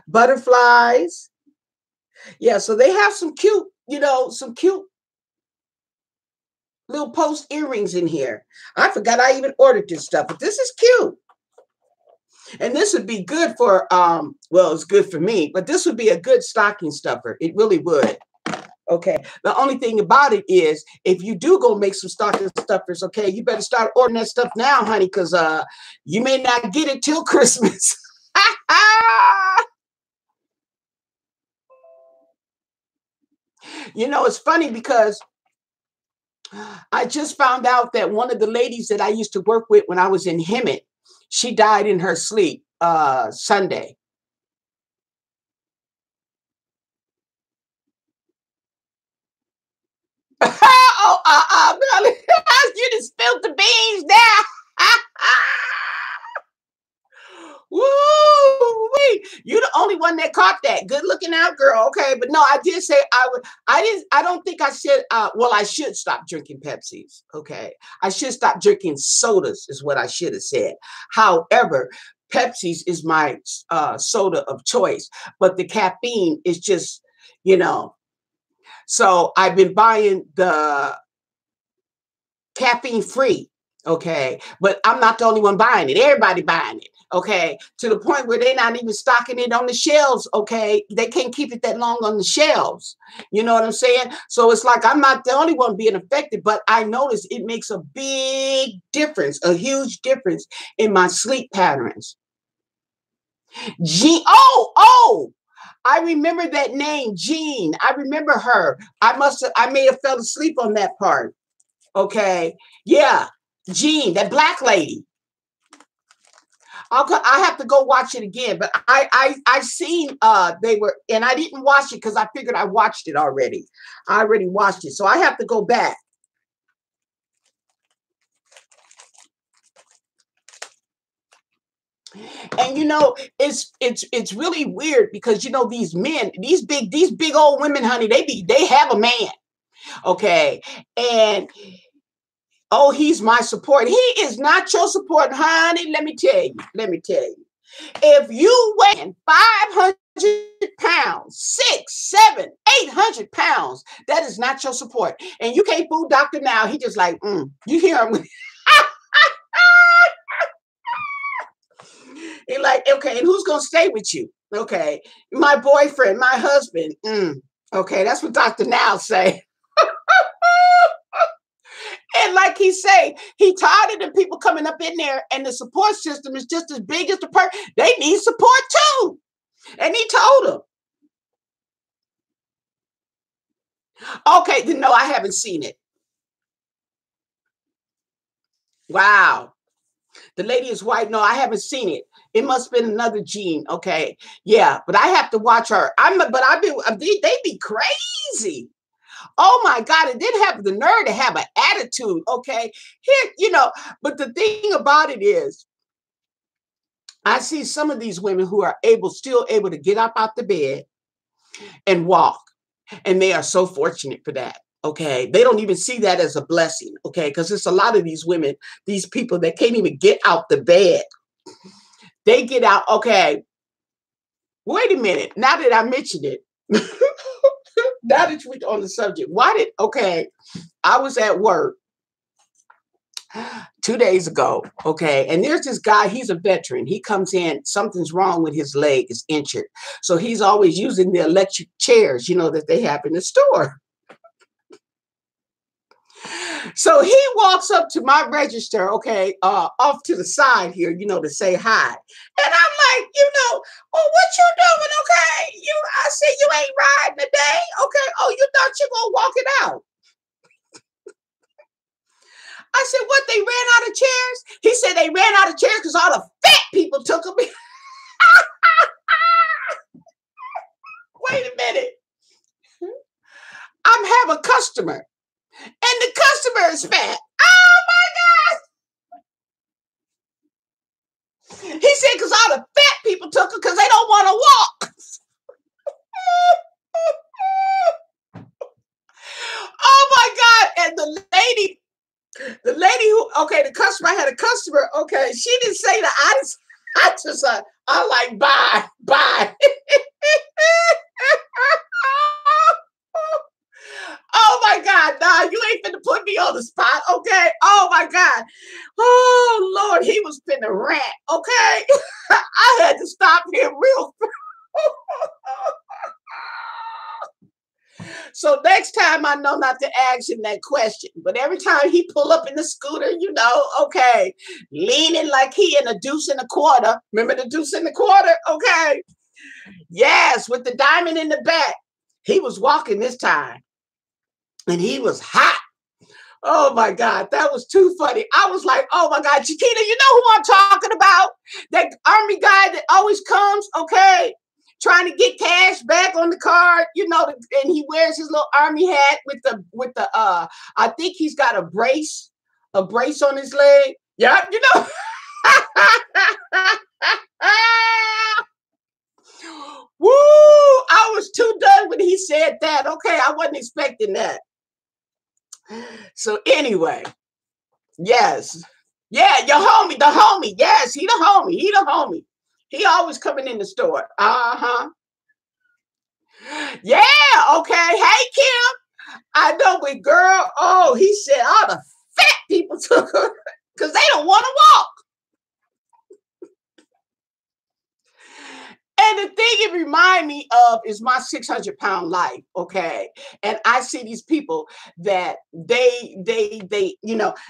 butterflies. Yeah, so they have some cute, some cute little post earrings in here. I forgot I even ordered this stuff, but this is cute. And this would be good for well, it's good for me, but this would be a good stocking stuffer. It really would. Okay. The only thing about it is if you do go make some stocking stuffers, okay, you better start ordering that stuff now, honey, because you may not get it till Christmas. It's funny because I just found out that one of the ladies that I used to work with when I was in Hemet, she died in her sleep Sunday. Oh, you just spilled the beans now. Woo! Wait, you the only one that caught that. Good looking out, girl. Okay, but no, I did say I would. I didn't. I don't think I said. Well, I should stop drinking Pepsis. Okay, I should stop drinking sodas. Is what I should have said. However, Pepsis is my soda of choice, but the caffeine is just, you know. So I've been buying the caffeine free. Okay. But I'm not the only one buying it. Everybody buying it. Okay. To the point where they're not even stocking it on the shelves. Okay. They can't keep it that long on the shelves. You know what I'm saying? So it's like I'm not the only one being affected, but I notice it makes a big difference, a huge difference in my sleep patterns. Oh, I remember that name, Jean. I remember her. I may have fell asleep on that part. Okay. Yeah. Jean, that black lady. I have to go watch it again, but I seen they were, and I didn't watch it because I figured I watched it already. I already watched it, so I have to go back. And it's really weird because these men, these big old women, honey, they have a man, okay, and oh, he's my support. He is not your support, honey. Let me tell you. Let me tell you. If you weigh 500 pounds, 800 pounds, that is not your support. And you can't fool Doctor now. He just like, you hear him. He like, okay, and who's gonna stay with you? Okay, my boyfriend, my husband. Okay, that's what Doctor Now say. And like he say, he tired of the people coming up in there, and the support system is just as big as the person. They need support too. And he told them, okay, no, I haven't seen it. Wow. The lady is white. No, I haven't seen it. It must have been another Gene. Okay. Yeah, but I have to watch her. But I've been, they be crazy. Oh my God. It did have the nerve to have an attitude. Okay. Here, but the thing about it is, I see some of these women who are still able to get up out the bed and walk. And they are so fortunate for that. Okay. They don't even see that as a blessing. Okay. Because there's a lot of these women, these people that can't even get out the bed. They get out. Okay. Wait a minute. Now that I mentioned it, now that we're on the subject, okay, I was at work 2 days ago. Okay. And there's this guy, he's a veteran. He comes in, something's wrong with his leg, is injured. So he's always using the electric chairs, that they have in the store. So he walks up to my register, okay, off to the side here, to say hi. And I'm like, oh, what you doing? Okay. I said, you ain't riding today. Okay. Oh, you thought you gonna walk it out. I said, what, they ran out of chairs? He said they ran out of chairs because all the fat people took them. Wait a minute. I'm have a customer. And the customer is fat. Oh my God. He said, because all the fat people took it because they don't want to walk. Oh my God. And the lady who, okay, the customer, I had a customer, okay, she didn't say that. I like, bye. Oh my God, nah, you ain't finna put me on the spot, okay? Oh my God. Oh Lord, he was finna rant, okay? I had to stop him real So next time I know not to ask him that question. But every time he pull up in the scooter, okay, leaning like he in a deuce and a quarter. Remember the deuce and a quarter? Okay. Yes, with the diamond in the back. He was walking this time. And he was hot. Oh my God, that was too funny. I was like, oh my God, Chiquita, you know who I'm talking about? That army guy that always comes, okay, trying to get cash back on the card, and he wears his little army hat with the I think he's got a brace on his leg. Yep, Woo! I was too done when he said that. Okay, I wasn't expecting that. So anyway, yes. Yeah, your homie, the homie. Yes, he the homie. He always coming in the store. Uh-huh. Yeah, okay. Hey, Kim. I know, but girl, oh, he said all the fat people took her because they don't want to walk. And the thing it remind me of is my 600-pound life, okay? And I see these people that they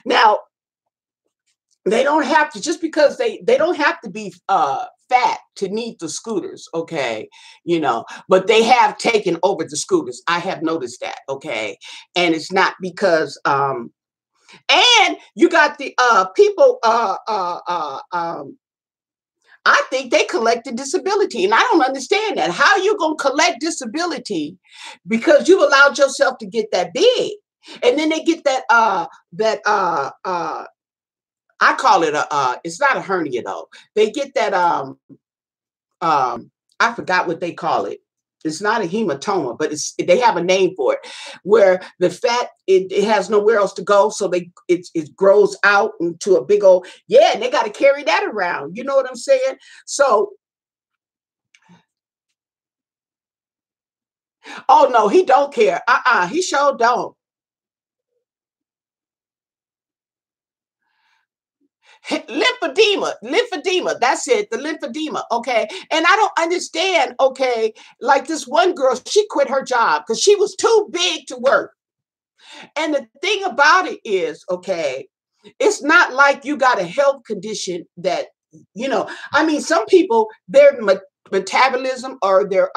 now they don't have to, just because they don't have to be fat to need the scooters, okay? But they have taken over the scooters. I have noticed that, okay? And it's not because and you got the people I think they collected disability, and I don't understand that. How you gonna collect disability because you allowed yourself to get that big, and then they get that I call it it's not a hernia though. They get that I forgot what they call it. It's not a hematoma, but they have a name for it, where the fat it has nowhere else to go, so it grows out into a big old, and they got to carry that around. You know what I'm saying? So, oh no, he don't care. He sure don't. Lymphedema, that's it, the lymphedema, okay? And I don't understand, okay, like this one girl, she quit her job because she was too big to work. And the thing about it is, okay, it's not like you got a health condition that, I mean, some people, their metabolism or their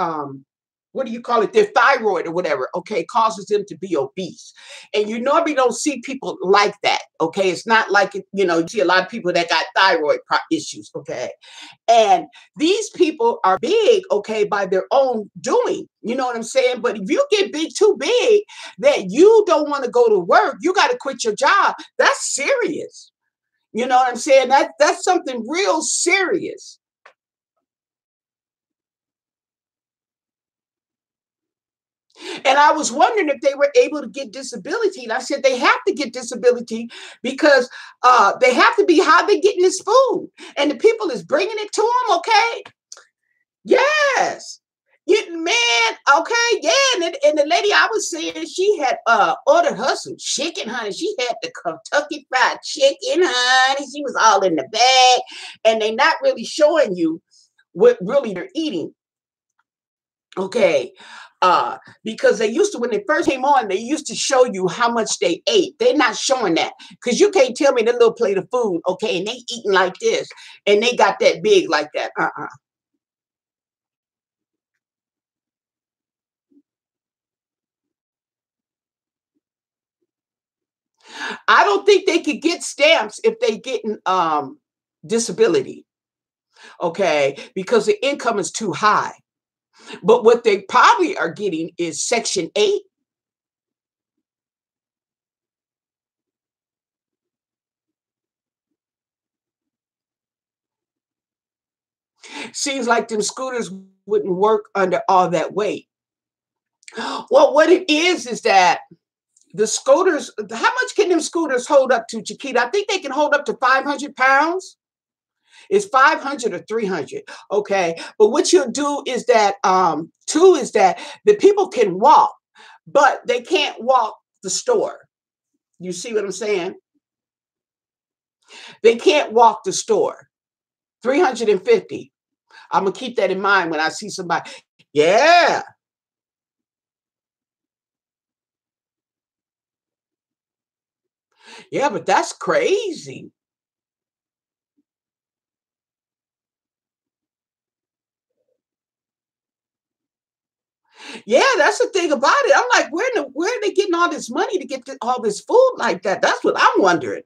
what do you call it? Their thyroid or whatever, okay, causes them to be obese. And you normally don't see people like that, okay? It's not like, you see a lot of people that got thyroid issues, okay? And these people are big, okay, by their own doing, you know what I'm saying? But if you get too big, that you don't want to go to work, you got to quit your job. That's serious. You know what I'm saying? That's something real serious. And I was wondering if they were able to get disability. And I said they have to get disability because they have to be how they getting this food. And the people is bringing it to them, okay? Yes. You, man, okay, yeah. And the lady I was seeing, she had ordered her some chicken, honey. She had the Kentucky Fried Chicken, honey. She was all in the bag. And they not really showing you what really they're eating. Okay. Because they used to, when they first came on, they used to show you how much they ate. They're not showing that because you can't tell me the little plate of food, okay, and they eating like this and they got that big like that. I don't think they could get stamps if they getting disability, okay, because the income is too high. But what they probably are getting is Section 8. Seems like them scooters wouldn't work under all that weight. Well, what it is that the scooters, how much can them scooters hold up to, Chiquita? I think they can hold up to 500 pounds. It's 500 or 300. Okay. But what you'll do is that, two is that the people can walk, but they can't walk the store. You see what I'm saying? They can't walk the store. 350. I'm going to keep that in mind when I see somebody. Yeah. Yeah, but that's crazy. Yeah, that's the thing about it. I'm like, where are they getting all this money to get all this food like that? That's what I'm wondering.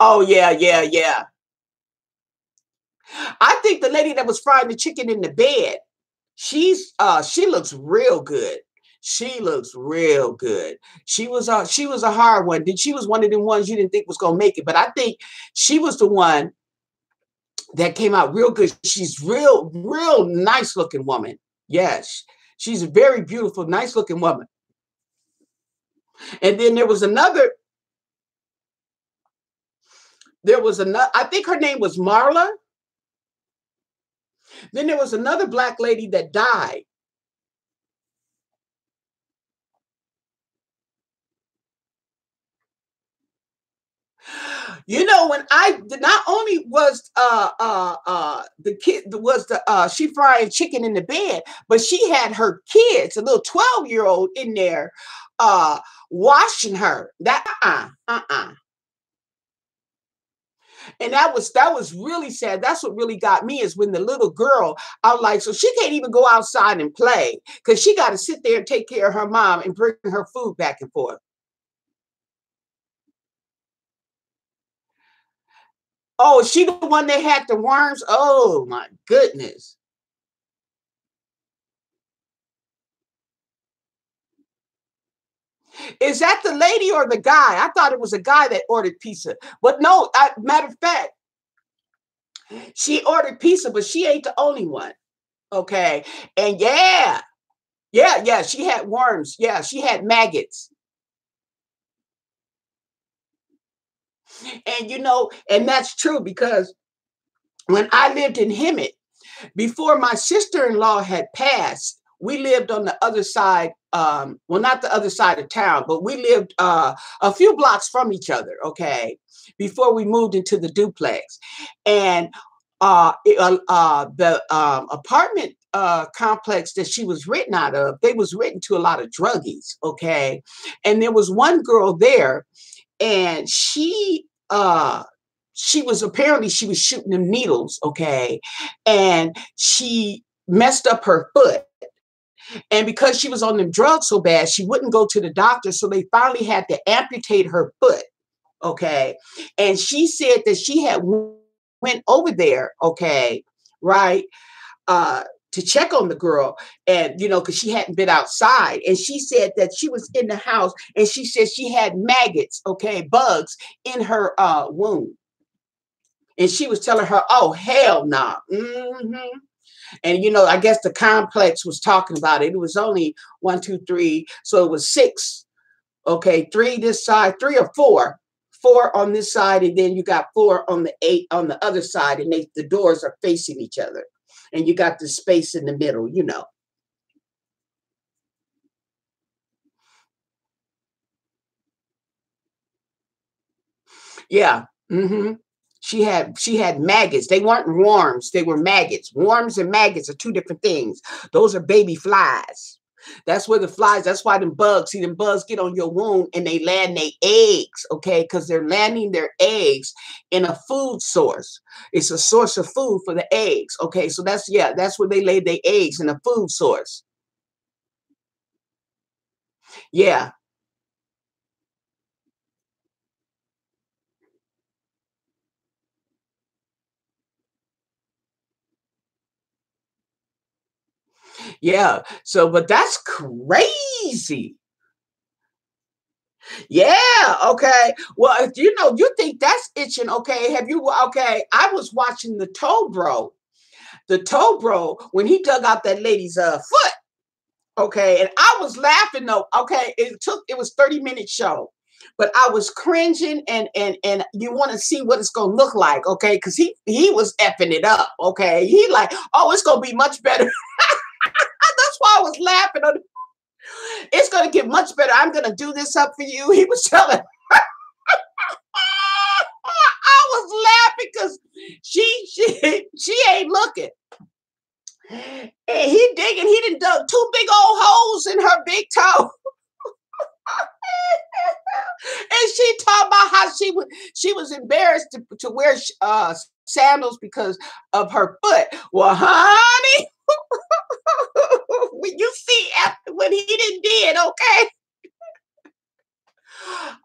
Oh yeah, yeah, yeah. I think the lady that was frying the chicken in the bed, she looks real good. She looks real good. She was a hard one. She was one of them ones you didn't think was gonna make it, but I think she was the one that came out real good. She's real nice looking woman. Yes, she's a very beautiful, nice looking woman. And then there was another. I think her name was Marla. Then there was another black lady that died. You know, when I not only was the kid was the she frying chicken in the bed, but she had her kids, a little 12-year-old in there, washing her. That and that was really sad. That's what really got me is when the little girl, I was like, so she can't even go outside and play because she got to sit there and take care of her mom and bring her food back and forth. Oh, is she the one that had the worms? Oh my goodness. Is that the lady or the guy? I thought it was a guy that ordered pizza. But no, matter of fact, she ordered pizza, but she ain't the only one. Okay. And yeah, yeah, yeah, she had worms. Yeah, she had maggots. And and that's true because when I lived in Hemet, before my sister-in-law had passed, we lived on the other side, well, not the other side of town, but we lived a few blocks from each other, okay, before we moved into the duplex. And the apartment complex that she was written out of, they was written to a lot of druggies, okay? And there was one girl there, and she was apparently she was shooting them needles, okay, and she messed up her foot, and because she was on them drugs so bad she wouldn't go to the doctor, so they finally had to amputate her foot, okay. And she said that she had went over there, okay, right, to check on the girl, and because she hadn't been outside, and she said that she was in the house, and she said she had maggots, okay, bugs in her wound. And she was telling her, oh, hell no. Nah. And I guess the complex was talking about it. It was only one, two, three. So it was six. Okay, three this side, three or four. Four on this side, and then you got four on the eight on the other side, and the doors are facing each other. And you got the space in the middle. Yeah. She had maggots. They weren't worms. They were maggots. Worms and maggots are two different things. Those are baby flies. That's where the flies, that's why them bugs get on your wound and they land their eggs, okay? Because they're landing their eggs in a food source. It's a source of food for the eggs, okay? So that's where they lay their eggs, in a food source. Yeah, yeah. So, but that's crazy. Yeah, okay. Well, if you think that's itching, okay. Okay, I was watching the toe bro, when he dug out that lady's foot. Okay, and I was laughing though. Okay, it was 30-minute show, but I was cringing, and you want to see what it's gonna look like, okay? Because he was effing it up. Okay, he like, oh, it's gonna be much better. That's why I was laughing. It's gonna get much better. I'm gonna do this up for you. He was telling. I was laughing because she ain't looking. And he digging, he done dug two big old holes in her big toe. And she talked about how she was embarrassed to wear sandals because of her foot. Well, honey, when you see after what he did, okay.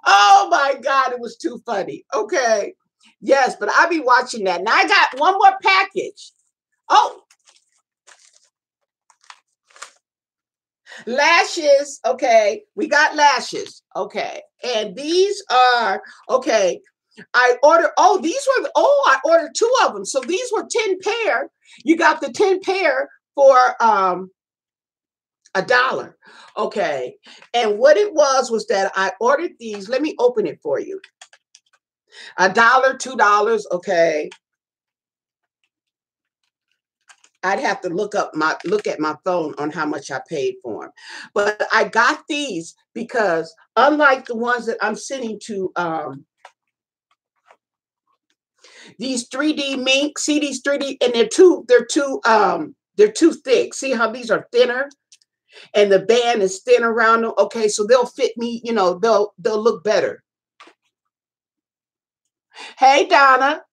Oh my God, it was too funny. Okay. Yes, but I be watching that. Now I got one more package. Oh, lashes. Okay. We got lashes. Okay. And these are, okay. I ordered two of them. So these were 10 pair. You got the 10 pair for $1. Okay. And what it was that I ordered these. Let me open it for you. $1, $2. Okay. I'd have to look at my phone on how much I paid for them. But I got these because unlike the ones that I'm sending to these 3D mink, see these 3D, and they're too thick. See how these are thinner and the band is thin around them. Okay, so they'll fit me, they'll look better. Hey Donna.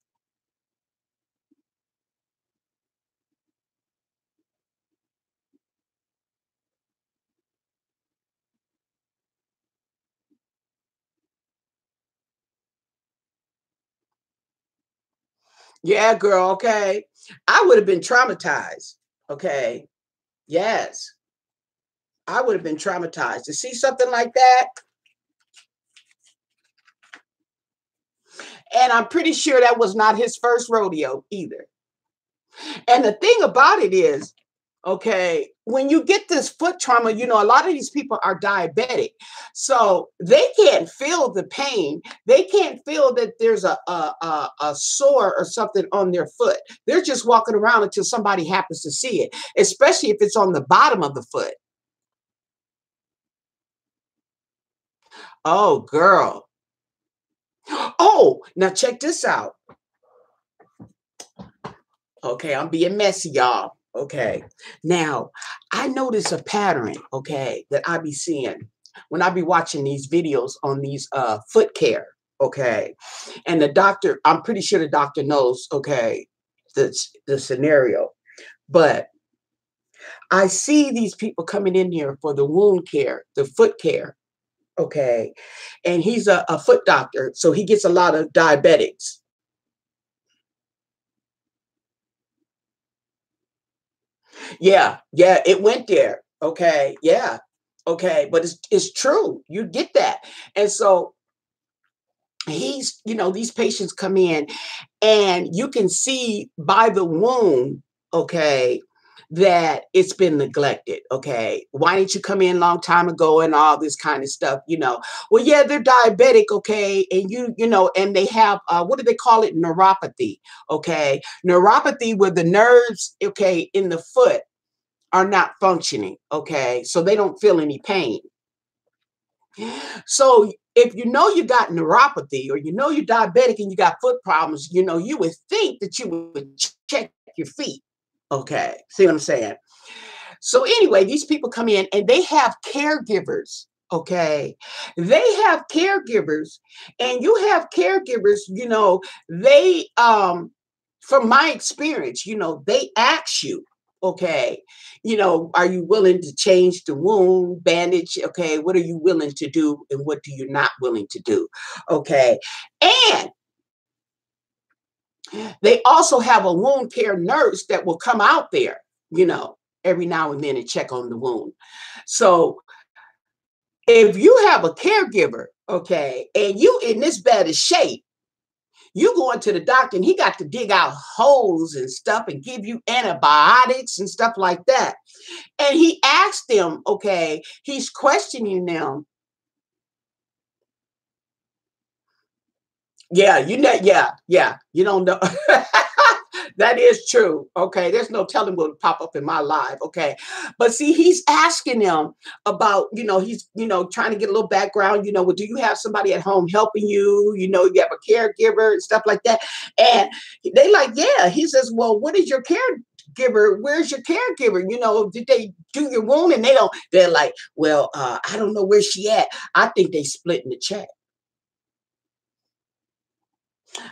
Yeah, girl, okay. I would have been traumatized. Okay. Yes. I would have been traumatized to see something like that. And I'm pretty sure that was not his first rodeo either. And the thing about it is, okay, when you get this foot trauma, a lot of these people are diabetic. So they can't feel the pain. They can't feel that there's a sore or something on their foot. They're just walking around until somebody happens to see it, especially if it's on the bottom of the foot. Oh, girl. Oh, now check this out. Okay, I'm being messy, y'all. Okay. Now, I notice a pattern, okay, that I be seeing when I be watching these videos on these foot care, okay. And I'm pretty sure the doctor knows, okay, the scenario. But I see these people coming in here for the wound care, the foot care, okay. And he's a foot doctor, so he gets a lot of diabetics. Yeah, yeah, it went there. Okay, yeah, okay, but it's true. You get that, and so these patients come in, and you can see by the wound, okay, that it's been neglected. Okay. Why didn't you come in a long time ago and all this kind of stuff, you know? Well, yeah, they're diabetic, okay, and you know, and they have what do they call it? Neuropathy. Okay. Neuropathy where the nerves, okay, in the foot are not functioning. Okay. So they don't feel any pain. So if you know you got neuropathy or you know you're diabetic and you got foot problems, you know, you would think that you would check your feet. Okay. See what I'm saying? So anyway, these people come in and they have caregivers. Okay. They have caregivers, and you have caregivers, you know, they from my experience, you know, they ask you, okay, you know, are you willing to change the wound, bandage? Okay, what are you willing to do and what do you not willing to do? Okay. And they also have a wound care nurse that will come out there, you know, every now and then and check on the wound. So if you have a caregiver, okay, and you in this bad of shape, you going to the doctor and he got to dig out holes and stuff and give you antibiotics and stuff like that. And he asked them, okay, he's questioning them. Yeah, you know, yeah, you don't know. That is true. Okay. There's no telling what will pop up in my life. Okay. But see, he's asking them about, you know, he's, you know, trying to get a little background, you know, well, do you have somebody at home helping you? You know, you have a caregiver and stuff like that. And they like, yeah. He says, well, what is your caregiver? Where's your caregiver? You know, did they do your wound? And they're like, well, I don't know where she at. I think they split in the check.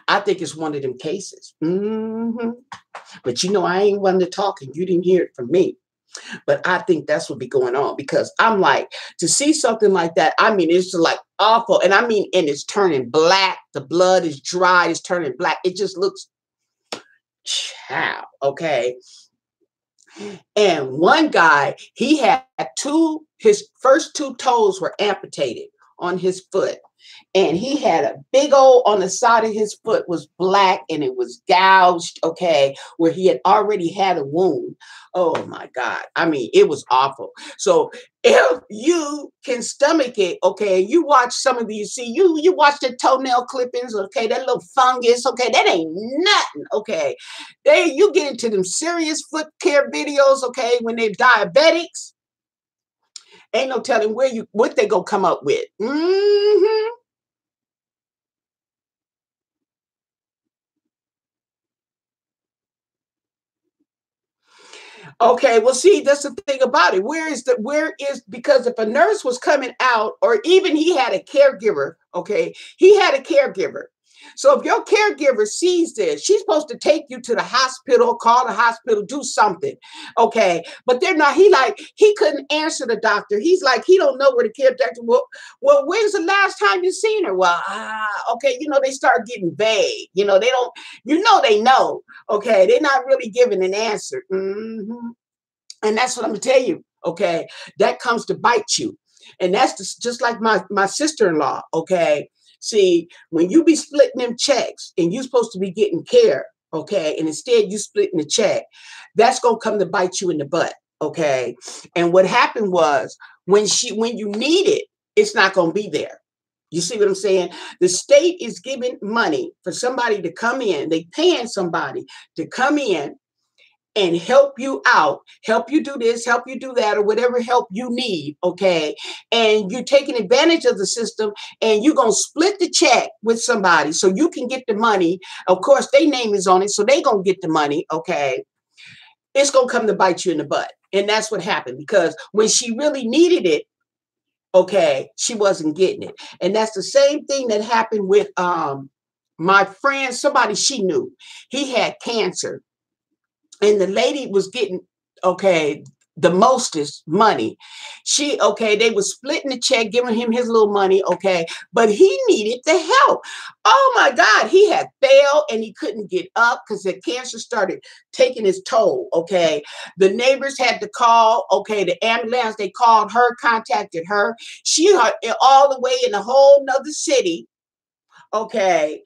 I think it's one of them cases. But you know, I ain't one to talk and you didn't hear it from me. But I think that's what be going on because I'm like, to see something like that, I mean, it's just like awful. And I mean, and it's turning black. The blood is dry, it's turning black. It just looks child, okay. And one guy, he had his first two toes were amputated on his foot. And he had a big old on the side of his foot was black and it was gouged, okay, where he had already had a wound. Oh my God. I mean, it was awful. So if you can stomach it, okay, you watch some of these, see, you watch the toenail clippings, okay, that little fungus, okay, that ain't nothing, okay. You get into them serious foot care videos, okay, when they're diabetics, ain't no telling what they gonna come up with. Okay, well, see, that's the thing about it. Because if a nurse was coming out, or even he had a caregiver, okay, he had a caregiver. So if your caregiver sees this, she's supposed to take you to the hospital, call the hospital, do something. Okay. But they're not, he couldn't answer the doctor. He's like, he don't know where the care doctor, well, when's the last time you seen her? Well, okay, you know, they start getting vague. You know, they don't, you know, they know. Okay. They're not really giving an answer. And that's what I'm gonna tell you. Okay. That comes to bite you. And that's just like my sister-in-law. Okay. See, when you be splitting them checks and you're supposed to be getting care, okay, and instead you splitting the check, that's gonna come to bite you in the butt. Okay. And what happened was when you need it, it's not gonna be there. You see what I'm saying? The state is giving money for somebody to come in. They paying somebody to come in and help you out, help you do this, help you do that, or whatever help you need, okay? And you're taking advantage of the system and you're going to split the check with somebody so you can get the money. Of course, their name is on it, so they're going to get the money, okay? It's going to come to bite you in the butt. And that's what happened because when she really needed it, okay, she wasn't getting it. And that's the same thing that happened with my friend, somebody she knew. He had cancer and the lady was getting okay the mostest money. They was splitting the check, giving him his little money, okay, but he needed the help. Oh my God, he had failed and he couldn't get up because the cancer started taking his toll, okay. The neighbors had to call, okay, the ambulance, they called her, contacted her. She all the way in a whole nother city, okay,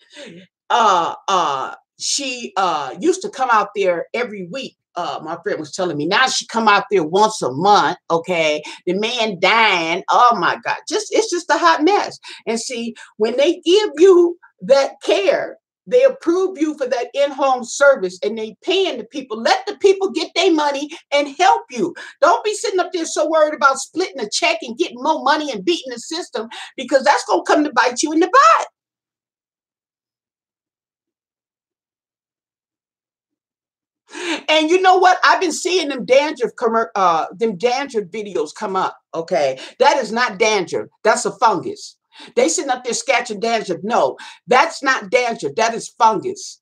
she used to come out there every week. My friend was telling me now she come out there once a month. Okay, the man dying. Oh my God, it's just a hot mess. And see, when they give you that care, they approve you for that in-home service, and they paying the people. Let the people get their money and help you. Don't be sitting up there so worried about splitting a check and getting more money and beating the system, because that's gonna come to bite you in the butt. And you know what? I've been seeing them dandruff videos come up. Okay, that is not dandruff. That's a fungus. They sitting up there scratching dandruff. No, that's not dandruff. That is fungus.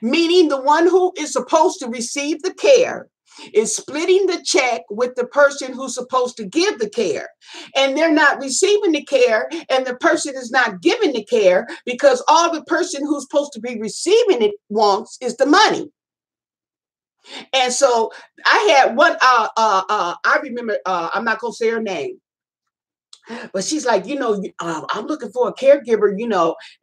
Meaning the one who is supposed to receive the care is splitting the check with the person who's supposed to give the care. And they're not receiving the care, and the person is not giving the care because all the person who's supposed to be receiving it wants is the money. And so I had one, I remember, I'm not going to say her name, but she's like, I'm looking for a caregiver,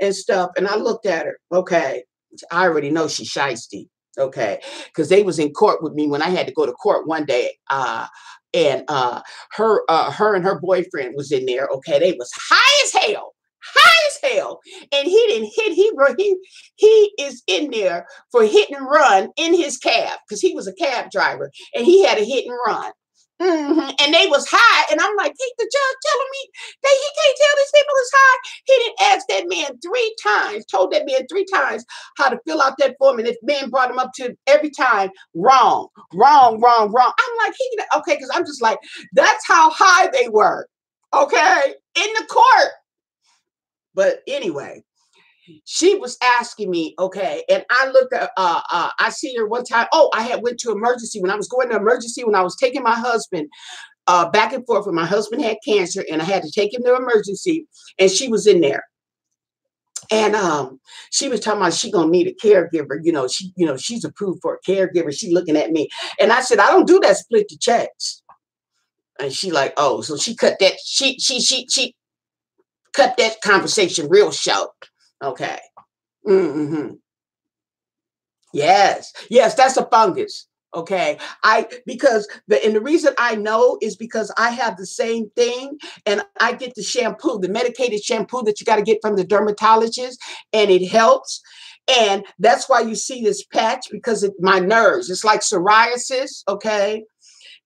and stuff. And I looked at her. Okay. I already know she's shisty. Okay. Because they was in court with me when I had to go to court one day. And her and her boyfriend was in there. Okay. They was high as hell. High as hell. And he didn't hit, he is in there for hit and run in his cab because he was a cab driver and he had a hit and run. And they was high, and I'm like, the judge telling me that he can't tell these people is high. He didn't ask that man 3 times, told that man 3 times how to fill out that form, and if man brought him up to every time wrong, wrong, wrong, wrong. I'm like, okay, because I'm just like, that's how high they were, okay, in the court. But anyway, she was asking me, okay, and I looked at, I seen her one time. Oh, I had went to emergency when I was going to emergency when I was taking my husband back and forth when my husband had cancer, and I had to take him to emergency, and she was in there. And she was talking about she gonna need a caregiver. She's approved for a caregiver. She looking at me, and I said, I don't do that split the checks. And she like, oh, so she cut that. She cut that conversation real short. Okay. Mm-hmm. Yes, that's a fungus. Okay. And the reason I know is because I have the same thing, and I get the shampoo, the medicated shampoo that you got to get from the dermatologist, and it helps. And that's why you see this patch, because my nerves, it's like psoriasis. Okay.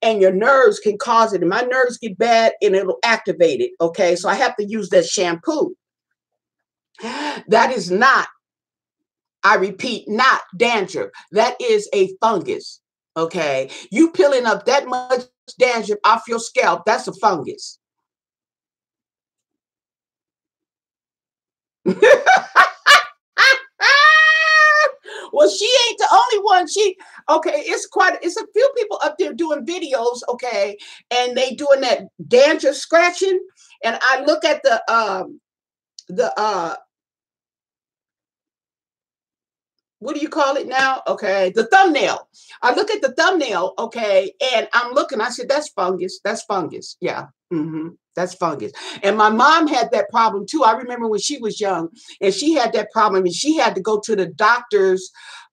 And your nerves can cause it. And my nerves get bad and it'll activate it. Okay. So I have to use that shampoo. That is not, I repeat, not dandruff. That is a fungus. Okay. You peeling up that much dandruff off your scalp, that's a fungus. Well, she ain't the only one. Okay, it's a few people up there doing videos, okay, and they doing that dandruff scratching. And I look at the what do you call it now? Okay, the thumbnail. I look at the thumbnail, okay, and I'm looking. I said, that's fungus. That's fungus. Yeah. That's fungus. And my mom had that problem too. I remember when she was young and she had that problem, and she had to go to the doctors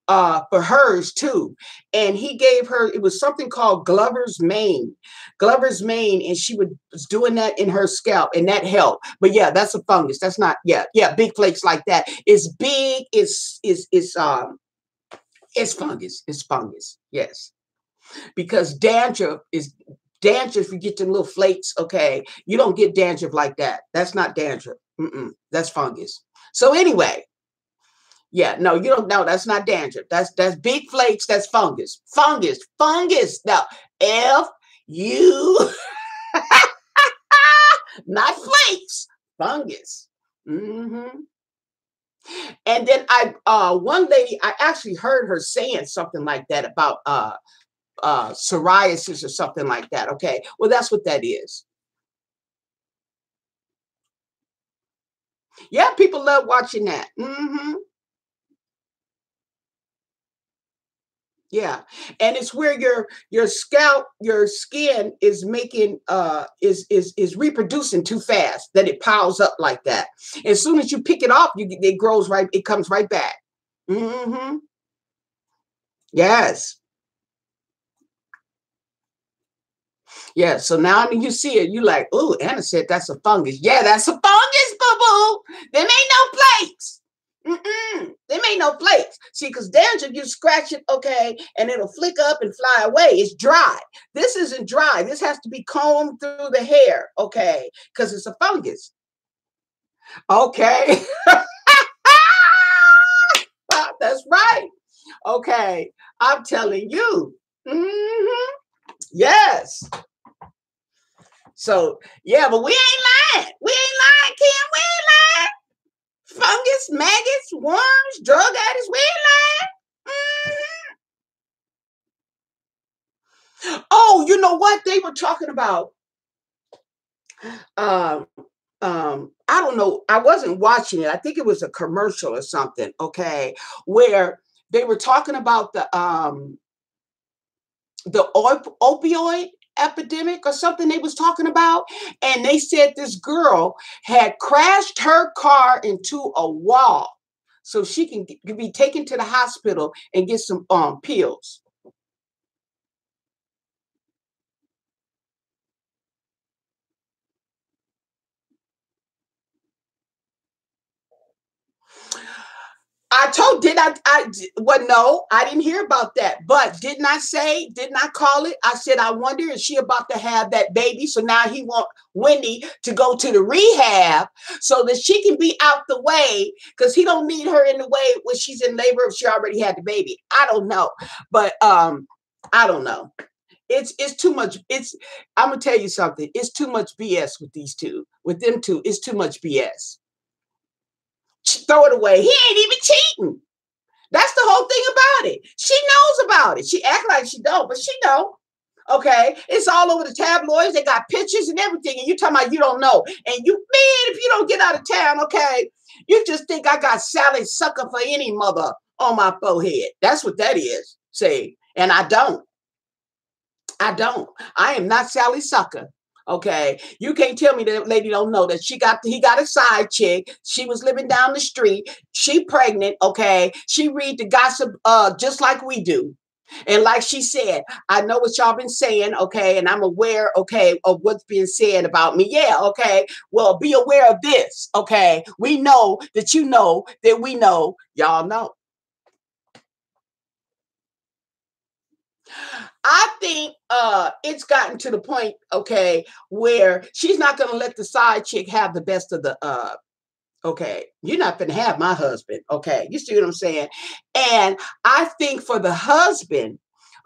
for hers too. And he gave her, it was something called Glover's mane, and she was doing that in her scalp, and that helped. But yeah, that's a fungus. That's not, yeah, big flakes like that. It's big, it's fungus. It's fungus. Yes. Because dandruff, you get them little flakes, okay. You don't get dandruff like that. That's not dandruff. That's fungus. So anyway, yeah, no, you don't know. That's not dandruff. That's big flakes. That's fungus. Fungus. Now, not flakes. Fungus. And then one lady, I actually heard her saying something like that about psoriasis or something like that. Okay, well, that's what that is. Yeah, people love watching that. Yeah. And it's where your scalp, your skin is making is reproducing too fast that it piles up like that. As soon as you pick it off, it grows right, it comes right back. Hmm. Yes. Yeah. So now when you see it, you like, oh, Anna said that's a fungus. Yeah, that's a fungus, boo-boo. There ain't no flakes. Mm-mm. There ain't no flakes. See, because dandruff, you scratch it, okay, and it'll flick up and fly away. It's dry. This isn't dry. This has to be combed through the hair, okay, because it's a fungus. Okay. That's right. Okay. I'm telling you. Hmm. Yes. So yeah, but we ain't lying. We ain't lying, Kim. We ain't lying. Fungus, maggots, worms, drug addicts. We ain't lying. Mhm. Oh, you know what they were talking about? Um, I don't know. I wasn't watching it. I think it was a commercial or something. Okay, where they were talking about the opioid epidemic or something they was talking about, and they said this girl had crashed her car into a wall so she can be taken to the hospital and get some pills. I told, did I, well, no, I didn't hear about that. But didn't I say, didn't I call it? I said, I wonder, is she about to have that baby? So now he want Wendy to go to the rehab so that she can be out the way, because he don't need her in the way when she's in labor if she already had the baby. I don't know. But I don't know. It's too much. I'm gonna tell you something. It's too much BS with these two. With them two, it's too much BS. Throw it away. He ain't even cheating. That's the whole thing about it. She knows about it. She act like she don't, but she know. Okay, it's all over the tabloids. They got pictures and everything, and you talking about you don't know. And you, man, if you don't get out of town, okay, you just think I got Sally Sucker for any mother on my forehead. That's what that is. See, and I don't. I don't. I am not Sally Sucker. Okay, you can't tell me that lady don't know that he got a side chick. She was living down the street. She pregnant. Okay, she read the gossip just like we do. And like she said, I know what y'all been saying, okay, and I'm aware, okay, of what's being said about me. Yeah, okay. Well, be aware of this, okay. We know that you know that we know y'all know. I think it's gotten to the point, okay, where she's not gonna let the side chick have the best of the okay, you're not gonna have my husband. Okay, you see what I'm saying? And I think for the husband,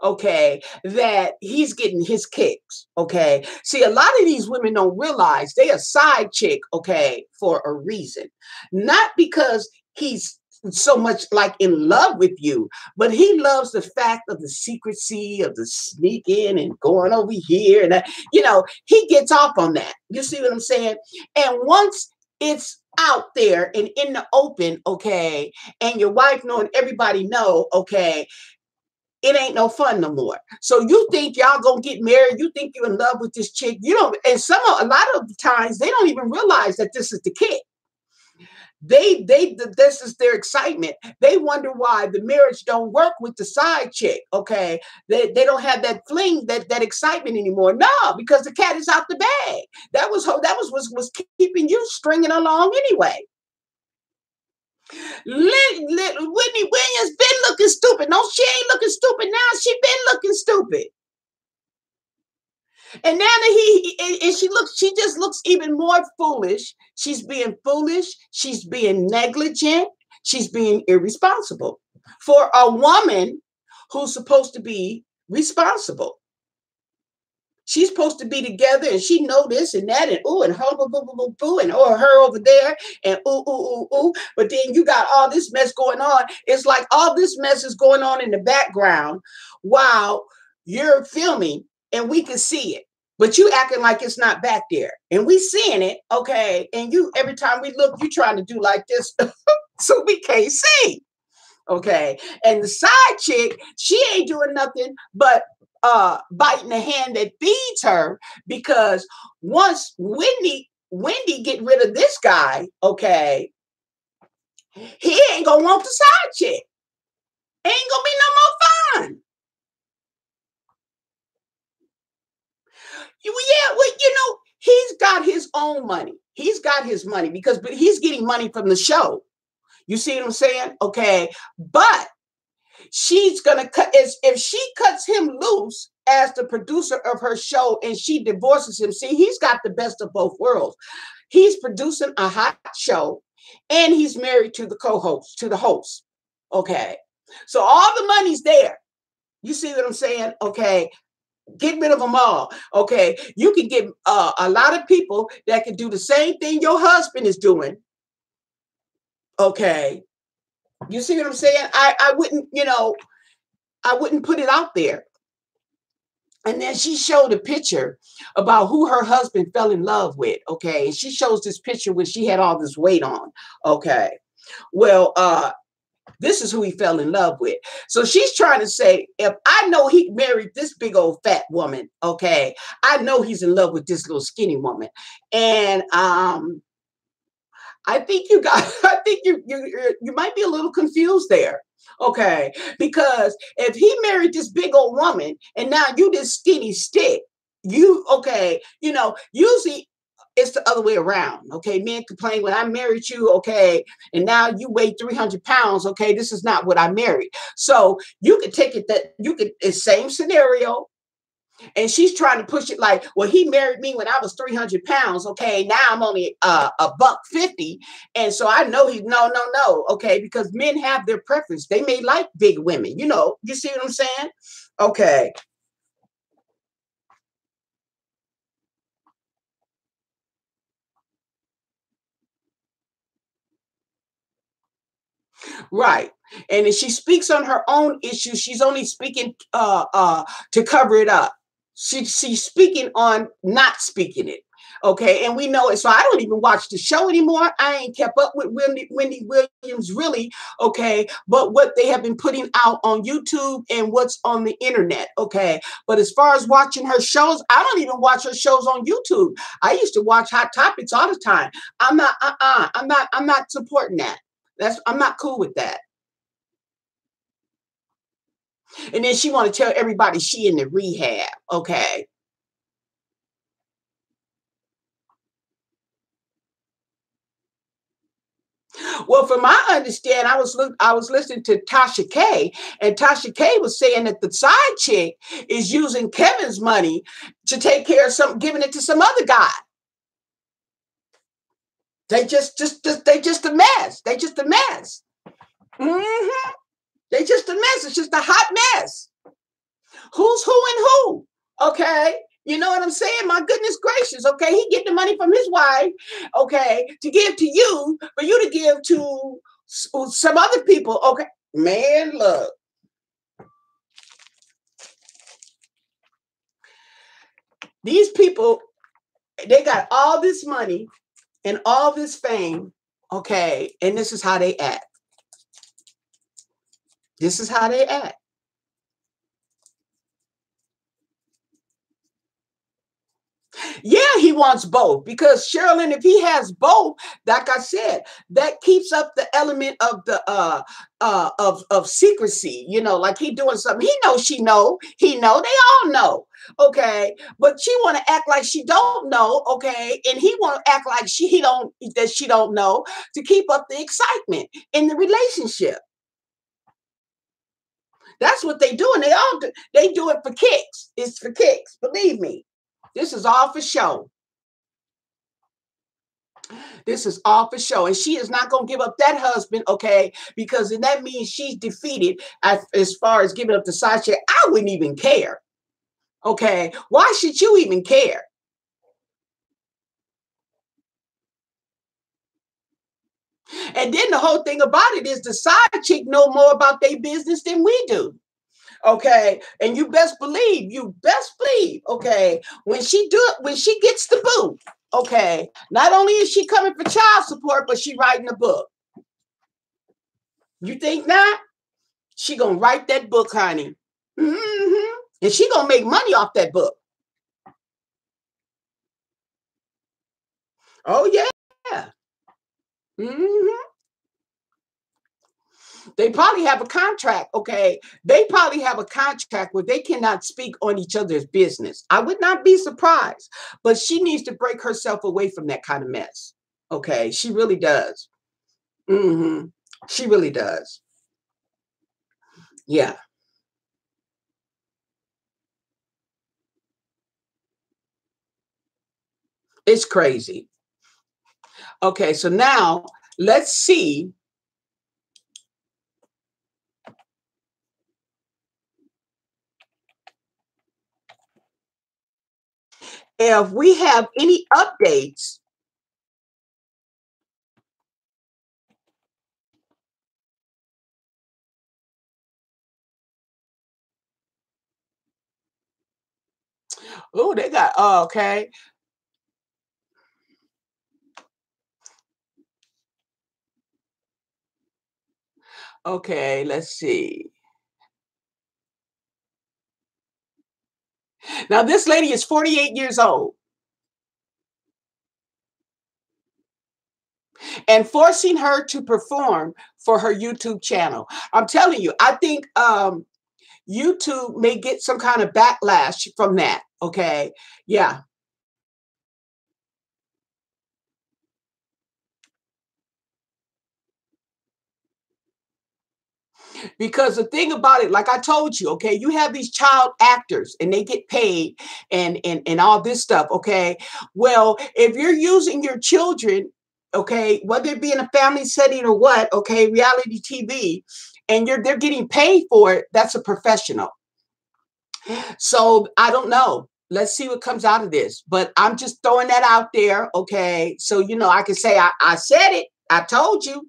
okay, that he's getting his kicks. Okay. See, a lot of these women don't realize they a side chick, okay, for a reason. Not because he's so much like in love with you, but he loves the fact of the secrecy of the sneaking and going over here and that, he gets off on that. You see what I'm saying? And once it's out there and in the open, okay, and your wife knowing everybody know, okay, it ain't no fun no more. So you think y'all gonna get married? You think you're in love with this chick? You don't. And a lot of the times they don't even realize that this is the kid. This is their excitement. They wonder why the marriage don't work with the side chick. Okay, they don't have that fling, that excitement anymore. No, because the cat is out the bag. That was keeping you stringing along anyway. Whitney Williams been looking stupid. No, she ain't looking stupid now. She been looking stupid. And now that she just looks even more foolish. She's being foolish. She's being negligent. She's being irresponsible for a woman who's supposed to be responsible. She's supposed to be together, and she know this and that, and ooh, and her, boo, boo, boo, boo, boo, and or her over there, and ooh, ooh, ooh, ooh. But then you got all this mess going on. It's like all this mess is going on in the background while you're filming, and we can see it. But you acting like it's not back there, and we seeing it, okay? And you, every time we look, you trying to do like this, so we can't see. Okay. And the side chick, she ain't doing nothing but biting the hand that feeds her, because once Wendy get rid of this guy, okay, he ain't gonna want the side chick. Ain't gonna be no more fun. Yeah, well, he's got his own money. He's got his money because he's getting money from the show. You see what I'm saying? Okay. But she's gonna cut, if she cuts him loose as the producer of her show and she divorces him. See, he's got the best of both worlds. He's producing a hot show and he's married to the co-host, to the host. Okay. So all the money's there. You see what I'm saying? Okay. Get rid of them all. Okay. You can get a lot of people that can do the same thing your husband is doing. Okay. You see what I'm saying? I wouldn't, I wouldn't put it out there. And then she showed a picture about who her husband fell in love with. Okay. And she shows this picture when she had all this weight on. Okay. Well, this is who he fell in love with. So she's trying to say, if I know he married this big old fat woman, okay, I know he's in love with this little skinny woman. And I think I think you might be a little confused there. Okay. Because if he married this big old woman and now you this skinny stick, okay, usually it's the other way around. Okay. Men complain when I married you. Okay. And now you weigh 300 pounds. Okay. This is not what I married. So you could take it that it's same scenario. And she's trying to push it like, well, he married me when I was 300 pounds. Okay. Now I'm only a buck 50. And so I know no. Okay. Because men have their preference. They may like big women, you see what I'm saying? Okay. Right. And if she speaks on her own issues, she's only speaking to cover it up. She's speaking on not speaking it. Okay. And we know it. So I don't even watch the show anymore. I ain't kept up with Wendy Williams really. Okay. But what they have been putting out on YouTube and what's on the internet. Okay. But as far as watching her shows, I don't even watch her shows on YouTube. I used to watch Hot Topics all the time. I'm not supporting that. I'm not cool with that. And then she want to tell everybody she in the rehab. Okay. Well, from my understanding, I was listening to Tasha K, and Tasha K was saying that the side chick is using Kevin's money to take care of giving it to some other guy. They just a mess. They just a mess. Mm-hmm. They just a mess. It's just a hot mess. Who's who and who? Okay. You know what I'm saying? My goodness gracious. Okay. He get the money from his wife, okay, to give to you, for you to give to some other people. Okay. Man, look. These people, they got all this money and all this fame. Okay. And this is how they act. This is how they act. Yeah, he wants both because Sherilyn, if he has both, like I said, that keeps up the element of the of secrecy. Like he doing something. He knows she know. He know. They all know. Okay, but she want to act like she don't know. Okay, and he want to act like she don't know to keep up the excitement in the relationship. That's what they do, and they do it for kicks. It's for kicks. Believe me, this is all for show. This is all for show. And she is not going to give up that husband, okay? Because then that means she's defeated as far as giving up the side chick. I wouldn't even care. Okay. Why should you even care? And then the whole thing about it is the side chick know more about their business than we do. Okay. And you best believe, okay, when she gets the boot, okay, not only is she coming for child support, but she writing a book. You think not? She gonna write that book, honey. And she gonna make money off that book. Oh yeah. hmm They probably have a contract. Okay, they probably have a contract where they cannot speak on each other's business. I would not be surprised, but she needs to break herself away from that kind of mess. Okay, she really does. hmm She really does. Yeah, it's crazy. Okay, so now let's see if we have any updates. Oh, they got, oh, okay. Okay, let's see. Now, this lady is 48 years old and forcing her to perform for her YouTube channel. I'm telling you, I think YouTube may get some kind of backlash from that. Okay. Yeah. Because the thing about it, like I told you, okay, you have these child actors and they get paid and all this stuff, okay? Well, if you're using your children, okay, whether it be in a family setting or what, okay, reality TV, and they're getting paid for it, that's a professional. So I don't know. Let's see what comes out of this. But I'm just throwing that out there, okay? So I can say I said it, I told you.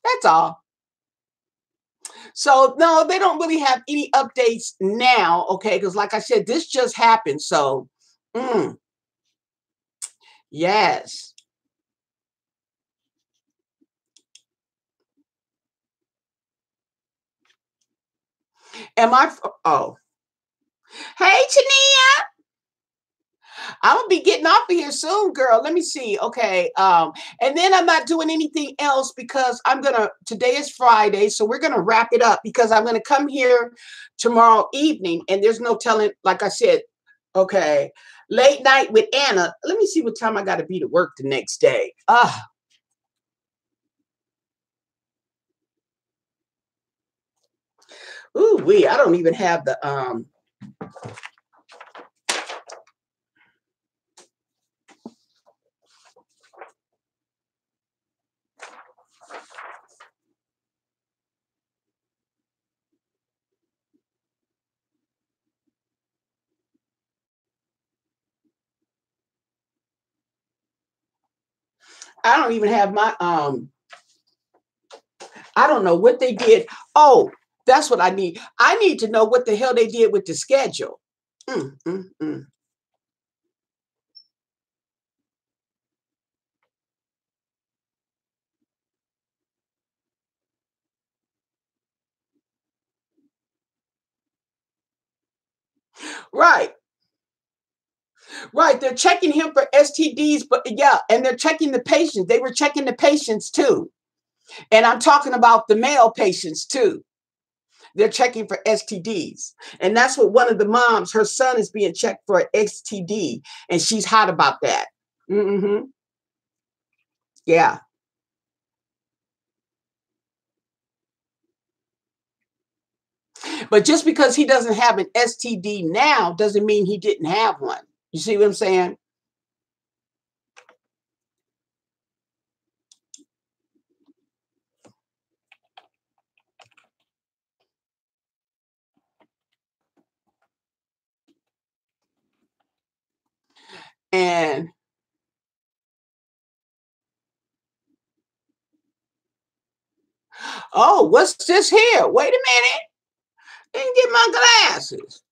That's all. So no, they don't really have any updates now, okay? Because like I said, this just happened. So mm, yes. Am I oh. Hey Chania, I'm gonna be getting off of here soon, girl. Let me see. Okay. And then I'm not doing anything else because today is Friday, so we're gonna wrap it up because I'm gonna come here tomorrow evening and there's no telling, like I said, okay, late night with Anna. Let me see what time I gotta be to work the next day. Ooh, I don't even have I don't even have my I don't know what they did. Oh, that's what I need. I need to know what the hell they did with the schedule. Mm, mm, mm. Right, right. They're checking him for STDs, but yeah, and they're checking the patients. They were checking the patients too. And I'm talking about the male patients too. They're checking for STDs. And that's what one of the moms, her son is being checked for an STD, and she's hot about that. Mm-hmm. Yeah. But just because he doesn't have an STD now doesn't mean he didn't have one. You see what I'm saying? And oh, what's this here? Wait a minute. Didn't get my glasses.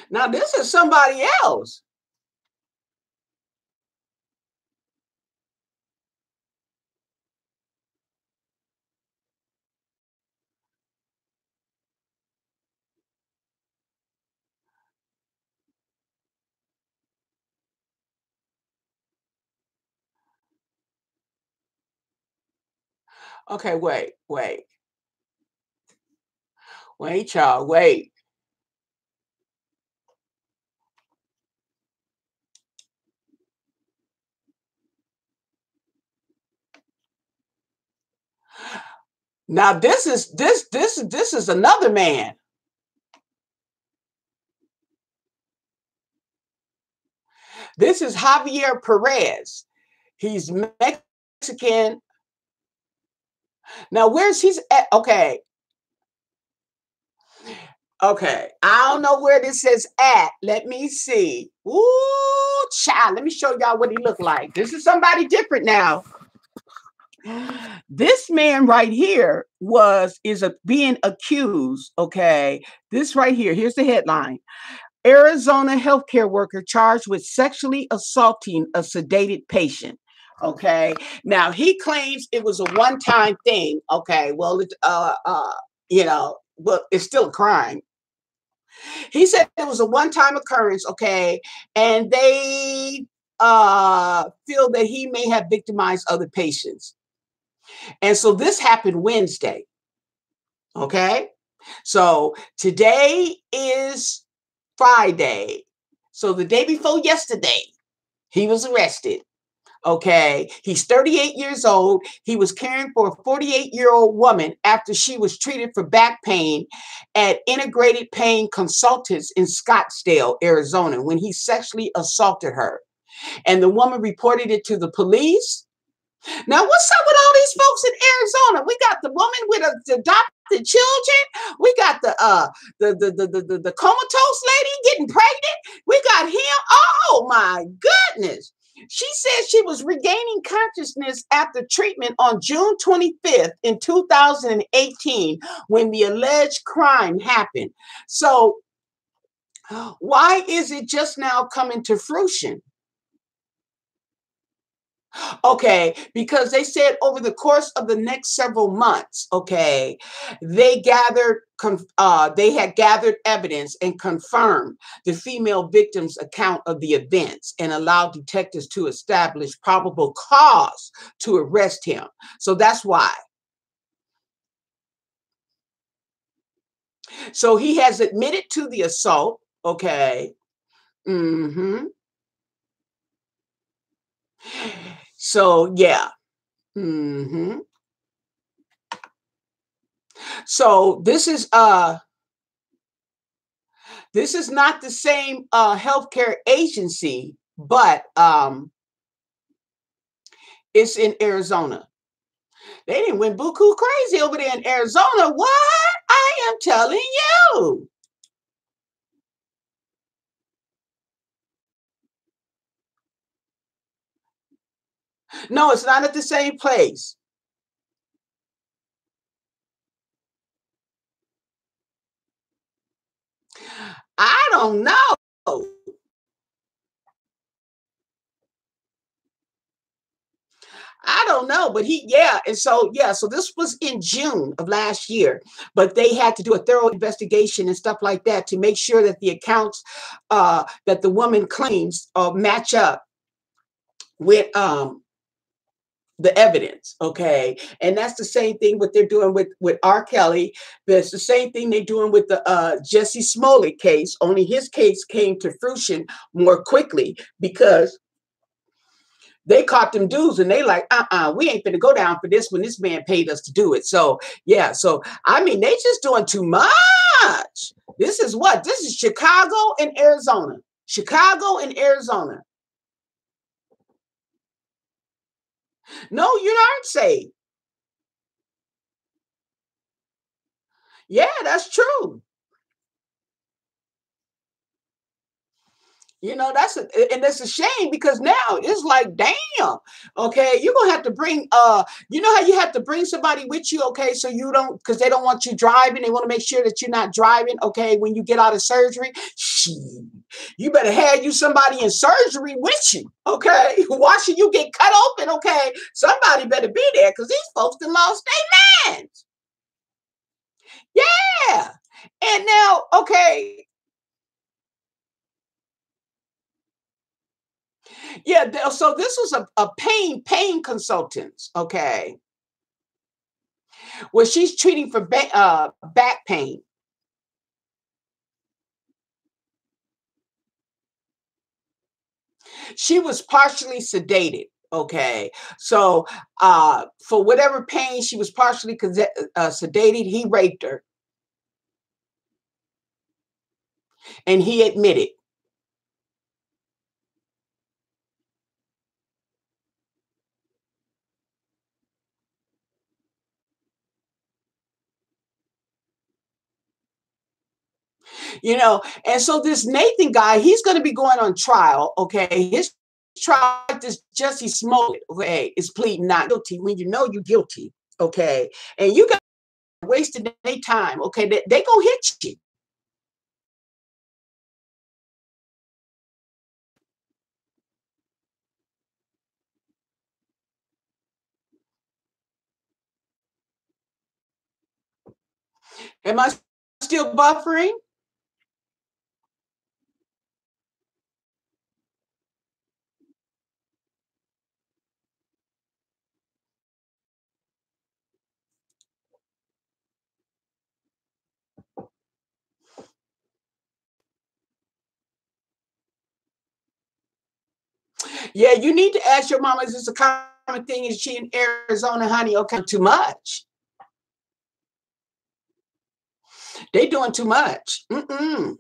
Now this is somebody else. Okay, wait, y'all, wait. Now this is another man. This is Javier Perez. He's Mexican. Now where's he's at? Okay, okay. I don't know where this is at. Let me see. Ooh, child. Let me show y'all what he looked like. This is somebody different now. This man right here being accused. Okay, this right here. Here's the headline: Arizona healthcare worker charged with sexually assaulting a sedated patient. Okay, now he claims it was a one-time thing. Okay, well, well, it's still a crime. He said it was a one-time occurrence. Okay, and they feel that he may have victimized other patients, and so this happened Wednesday. Okay, so today is Friday. So the day before yesterday, he was arrested. Okay. He's 38 years old. He was caring for a 48-year-old woman after she was treated for back pain at Integrated Pain Consultants in Scottsdale, Arizona, when he sexually assaulted her. And the woman reported it to the police. Now, what's up with all these folks in Arizona? We got the woman with the adopted children. We got the comatose lady getting pregnant. We got him. Oh my goodness. She said she was regaining consciousness after treatment on June 25th in 2018 when the alleged crime happened. So why is it just now coming to fruition? Okay, because they said over the course of the next several months, okay, they had gathered evidence and confirmed the female victim's account of the events and allowed detectives to establish probable cause to arrest him. So that's why. So he has admitted to the assault. Okay. Mm-hmm. So yeah. Mm-hmm. So this is not the same healthcare agency, but it's in Arizona. They didn't went buku crazy over there in Arizona. What? I am telling you. No, it's not at the same place. I don't know. I don't know, but so this was in June of last year, but they had to do a thorough investigation and stuff like that to make sure that the accounts that the woman claims match up with the evidence. Okay, and that's the same thing what they're doing with R. Kelly. That's the same thing they're doing with the Jesse Smollett case. Only his case came to fruition more quickly because they caught them dudes and they like, we ain't gonna go down for this when this man paid us to do it. So yeah, so I mean they just doing too much. This is Chicago and Arizona. Chicago and Arizona. No, you aren't safe. Yeah, that's true. And that's a shame because now it's like, damn, okay, you're gonna have to bring you know how you have to bring somebody with you, okay, so you don't because they don't want you driving, they want to make sure that you're not driving, okay, when you get out of surgery. Shit, you better have you somebody in surgery with you, okay, watching you get cut open, okay. Somebody better be there because these folks done lost their minds. Yeah. And now, okay, yeah, so this was a pain consultants, okay. Well, she's treating for back pain. She was partially sedated. Okay, so for whatever pain she was partially sedated, he raped her, and he admitted. And so this Nathan guy, he's going to be going on trial. Okay, his trial is Jesse Smollett. Okay, is pleading not guilty when you know you're guilty. Okay, and you got wasted their time. Okay, they gonna hit you. Am I still buffering? Yeah, you need to ask your mama. Is this a common thing? Is she in Arizona, honey? Okay, too much. They doing too much. Mm-mm.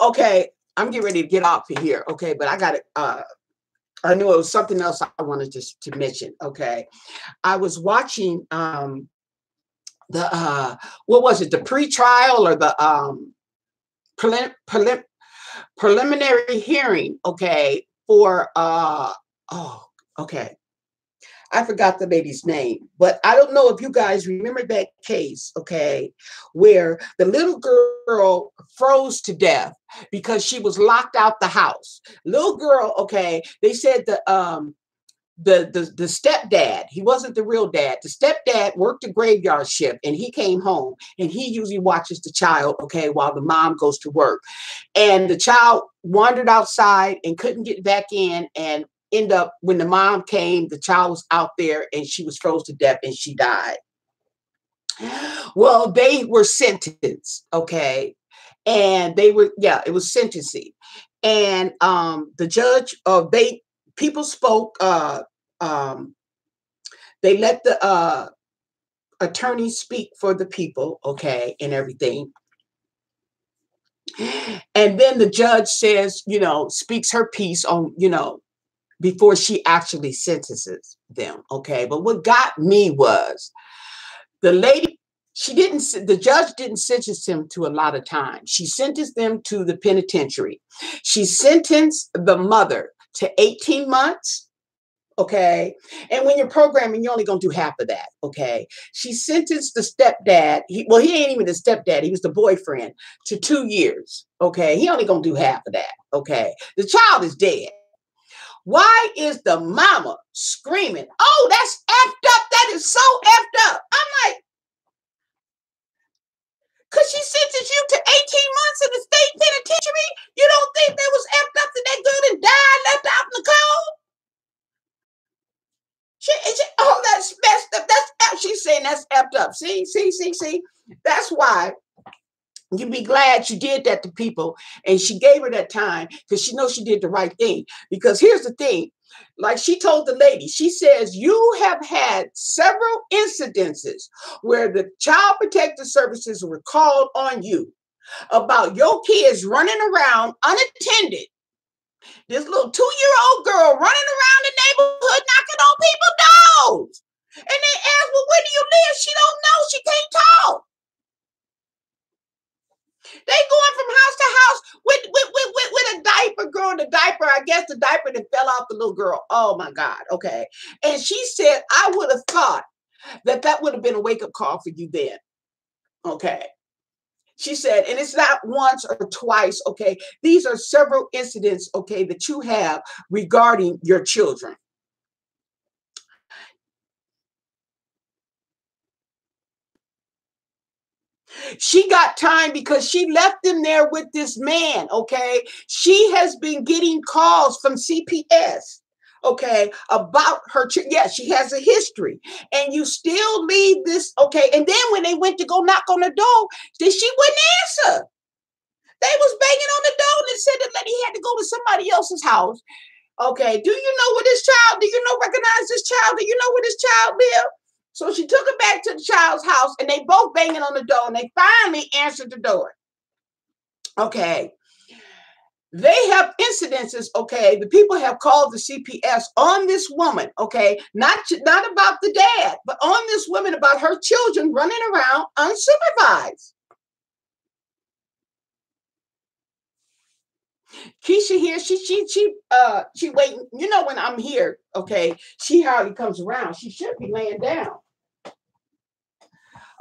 Okay, I'm getting ready to get off of here. Okay, but I got it. I knew it was something else I wanted to mention. Okay, I was watching the what was it? The pre-trial or the prelim, prelim, preliminary hearing. Okay, for oh, okay. I forgot the lady's name, but I don't know if you guys remember that case, okay, where the little girl froze to death because she was locked out the house. Little girl, okay, they said the stepdad, he wasn't the real dad. The stepdad worked a graveyard shift and he came home and he usually watches the child, okay, while the mom goes to work. And the child wandered outside and couldn't get back in and end up when the mom came, the child was out there and she was froze to death and she died. Well, they were sentenced, okay. And they were, yeah, it was sentencing. And the judge, they people spoke, um, they let the attorney speak for the people, okay, and everything. And then the judge says, speaks her piece on, before she actually sentences them. Okay. But what got me was the lady, the judge didn't sentence him to a lot of time. She sentenced them to the penitentiary. She sentenced the mother to 18 months. Okay. And when you're programming, you're only going to do half of that. Okay. She sentenced the stepdad. He ain't even the stepdad. He was the boyfriend to 2 years. Okay. He only going to do half of that. Okay. The child is dead. Why is the mama screaming? Oh, that's effed up. That is so effed up. I'm like, because she sentenced you to 18 months in the state penitentiary? You don't think that was effed up that they good and died left out in the cold? Oh, that's messed up. She's saying that's effed up. See. That's why you be glad you did that to people. And she gave her that time because she knows she did the right thing. Because here's the thing, like she told the lady, she says, you have had several incidences where the child protective services were called on you about your kids running around unattended. This little 2-year-old girl running around the neighborhood knocking on people's doors. And they ask, well, where do you live? She don't know. She can't talk. They going from house to house with a diaper, girl. The diaper, I guess the diaper that fell off the little girl. Oh my God. Okay. And she said, I would have thought that would have been a wake-up call for you then. Okay. She said, and it's not once or twice. Okay. These are several incidents, okay, that you have regarding your children. She got time because she left them there with this man, okay? She has been getting calls from CPS, okay, about her. Yeah, she has a history. And you still leave this, okay? And then when they went to go knock on the door, then she wouldn't answer. They was banging on the door and said that lady had to go to somebody else's house. Okay, do you know where this child, do you know, recognize this child? Do you know where this child live? So she took her back to the child's house and they both banging on the door and they finally answered the door. Okay. They have incidences, okay. The people have called the CPS on this woman, okay, not about the dad, but on this woman about her children running around unsupervised. Keisha here, she waiting. You know, when I'm here, okay, she hardly comes around. She should be laying down.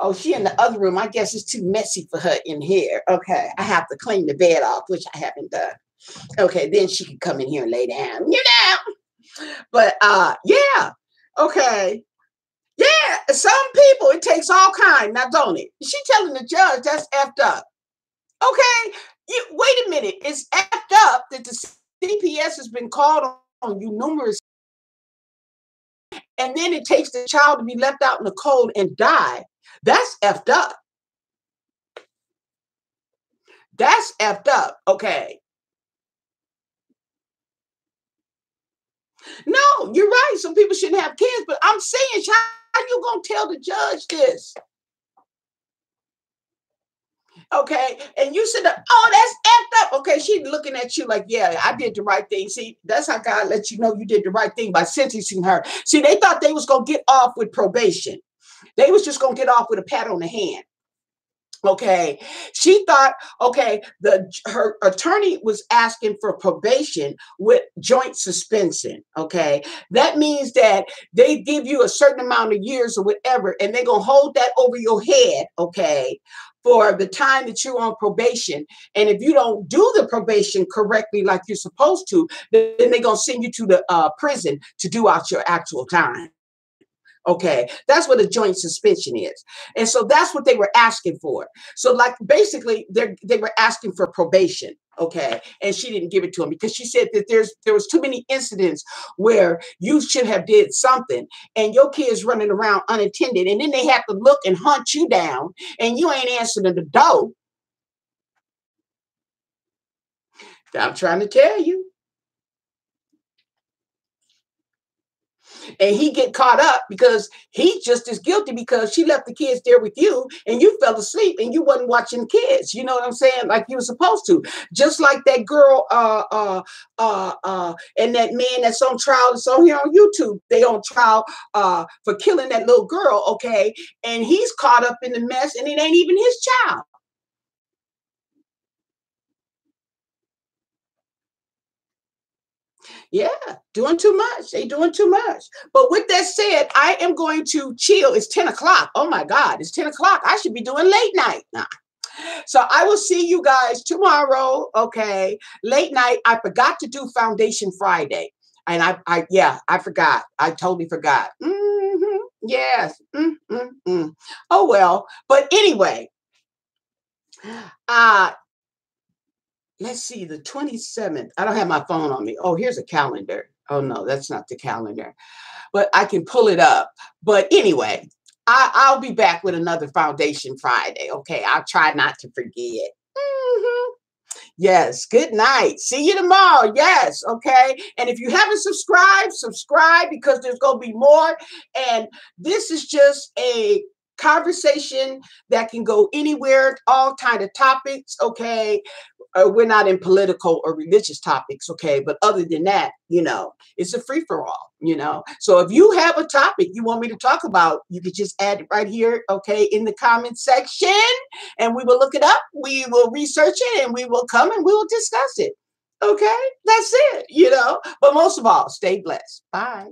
Oh, she in the other room. I guess it's too messy for her in here. Okay, I have to clean the bed off, which I haven't done. Okay, then she can come in here and lay down. You know. But yeah. Okay. Yeah, some people, it takes all kind, now don't it? She telling the judge that's effed up. Okay, wait a minute. It's effed up that the CPS has been called on you numerous, and then it takes the child to be left out in the cold and die. That's effed up. That's effed up. Okay. No, you're right. Some people shouldn't have kids, but I'm saying, how you gonna tell the judge this? Okay, and you said, oh, that's effed up. Okay, she's looking at you like, yeah, I did the right thing. See, that's how God lets you know you did the right thing, by sentencing her. See, they thought they was gonna get off with probation. They was just gonna get off with a pat on the hand. Okay, she thought, okay, her attorney was asking for probation with joint suspension. Okay, that means that they give you a certain amount of years or whatever, and they're gonna hold that over your head, okay, for the time that you're on probation. And if you don't do the probation correctly like you're supposed to, then they're gonna send you to the prison to do out your actual time. Okay, that's what a joint suspension is. And so that's what they were asking for. So like basically they were asking for probation. Okay, and she didn't give it to him because she said that there was too many incidents where you should have did something and your kids running around unattended, and then they have to look and hunt you down and you ain't answering the door. I'm trying to tell you. And he get caught up because he's just as guilty because she left the kids there with you and you fell asleep and you wasn't watching the kids. You know what I'm saying? Like you were supposed to. Just like that girl and that man that's on trial. It's on here on YouTube. They on trial for killing that little girl. Okay, and he's caught up in the mess and it ain't even his child. Yeah, doing too much. They doing too much. But with that said, I am going to chill. It's 10 o'clock. Oh my God, it's 10 o'clock. I should be doing late night now. So I will see you guys tomorrow. Okay. Late night. I forgot to do Foundation Friday. And I forgot. I totally forgot. Yes. Oh, well. But anyway, uh, let's see, the 27th. I don't have my phone on me. Oh, here's a calendar. Oh, no, that's not the calendar, but I can pull it up. But anyway, I'll be back with another Foundation Friday. Okay, I'll try not to forget. Yes, good night. See you tomorrow. Yes, okay. And if you haven't subscribed, subscribe because there's going to be more. And this is just a conversation that can go anywhere, all kind of topics, okay? We're not in political or religious topics, okay? But other than that, it's a free-for-all, So if you have a topic you want me to talk about, you could just add it right here, okay, in the comment section, and we will look it up, we will research it, and we will come and we will discuss it, okay? That's it, But most of all, stay blessed. Bye.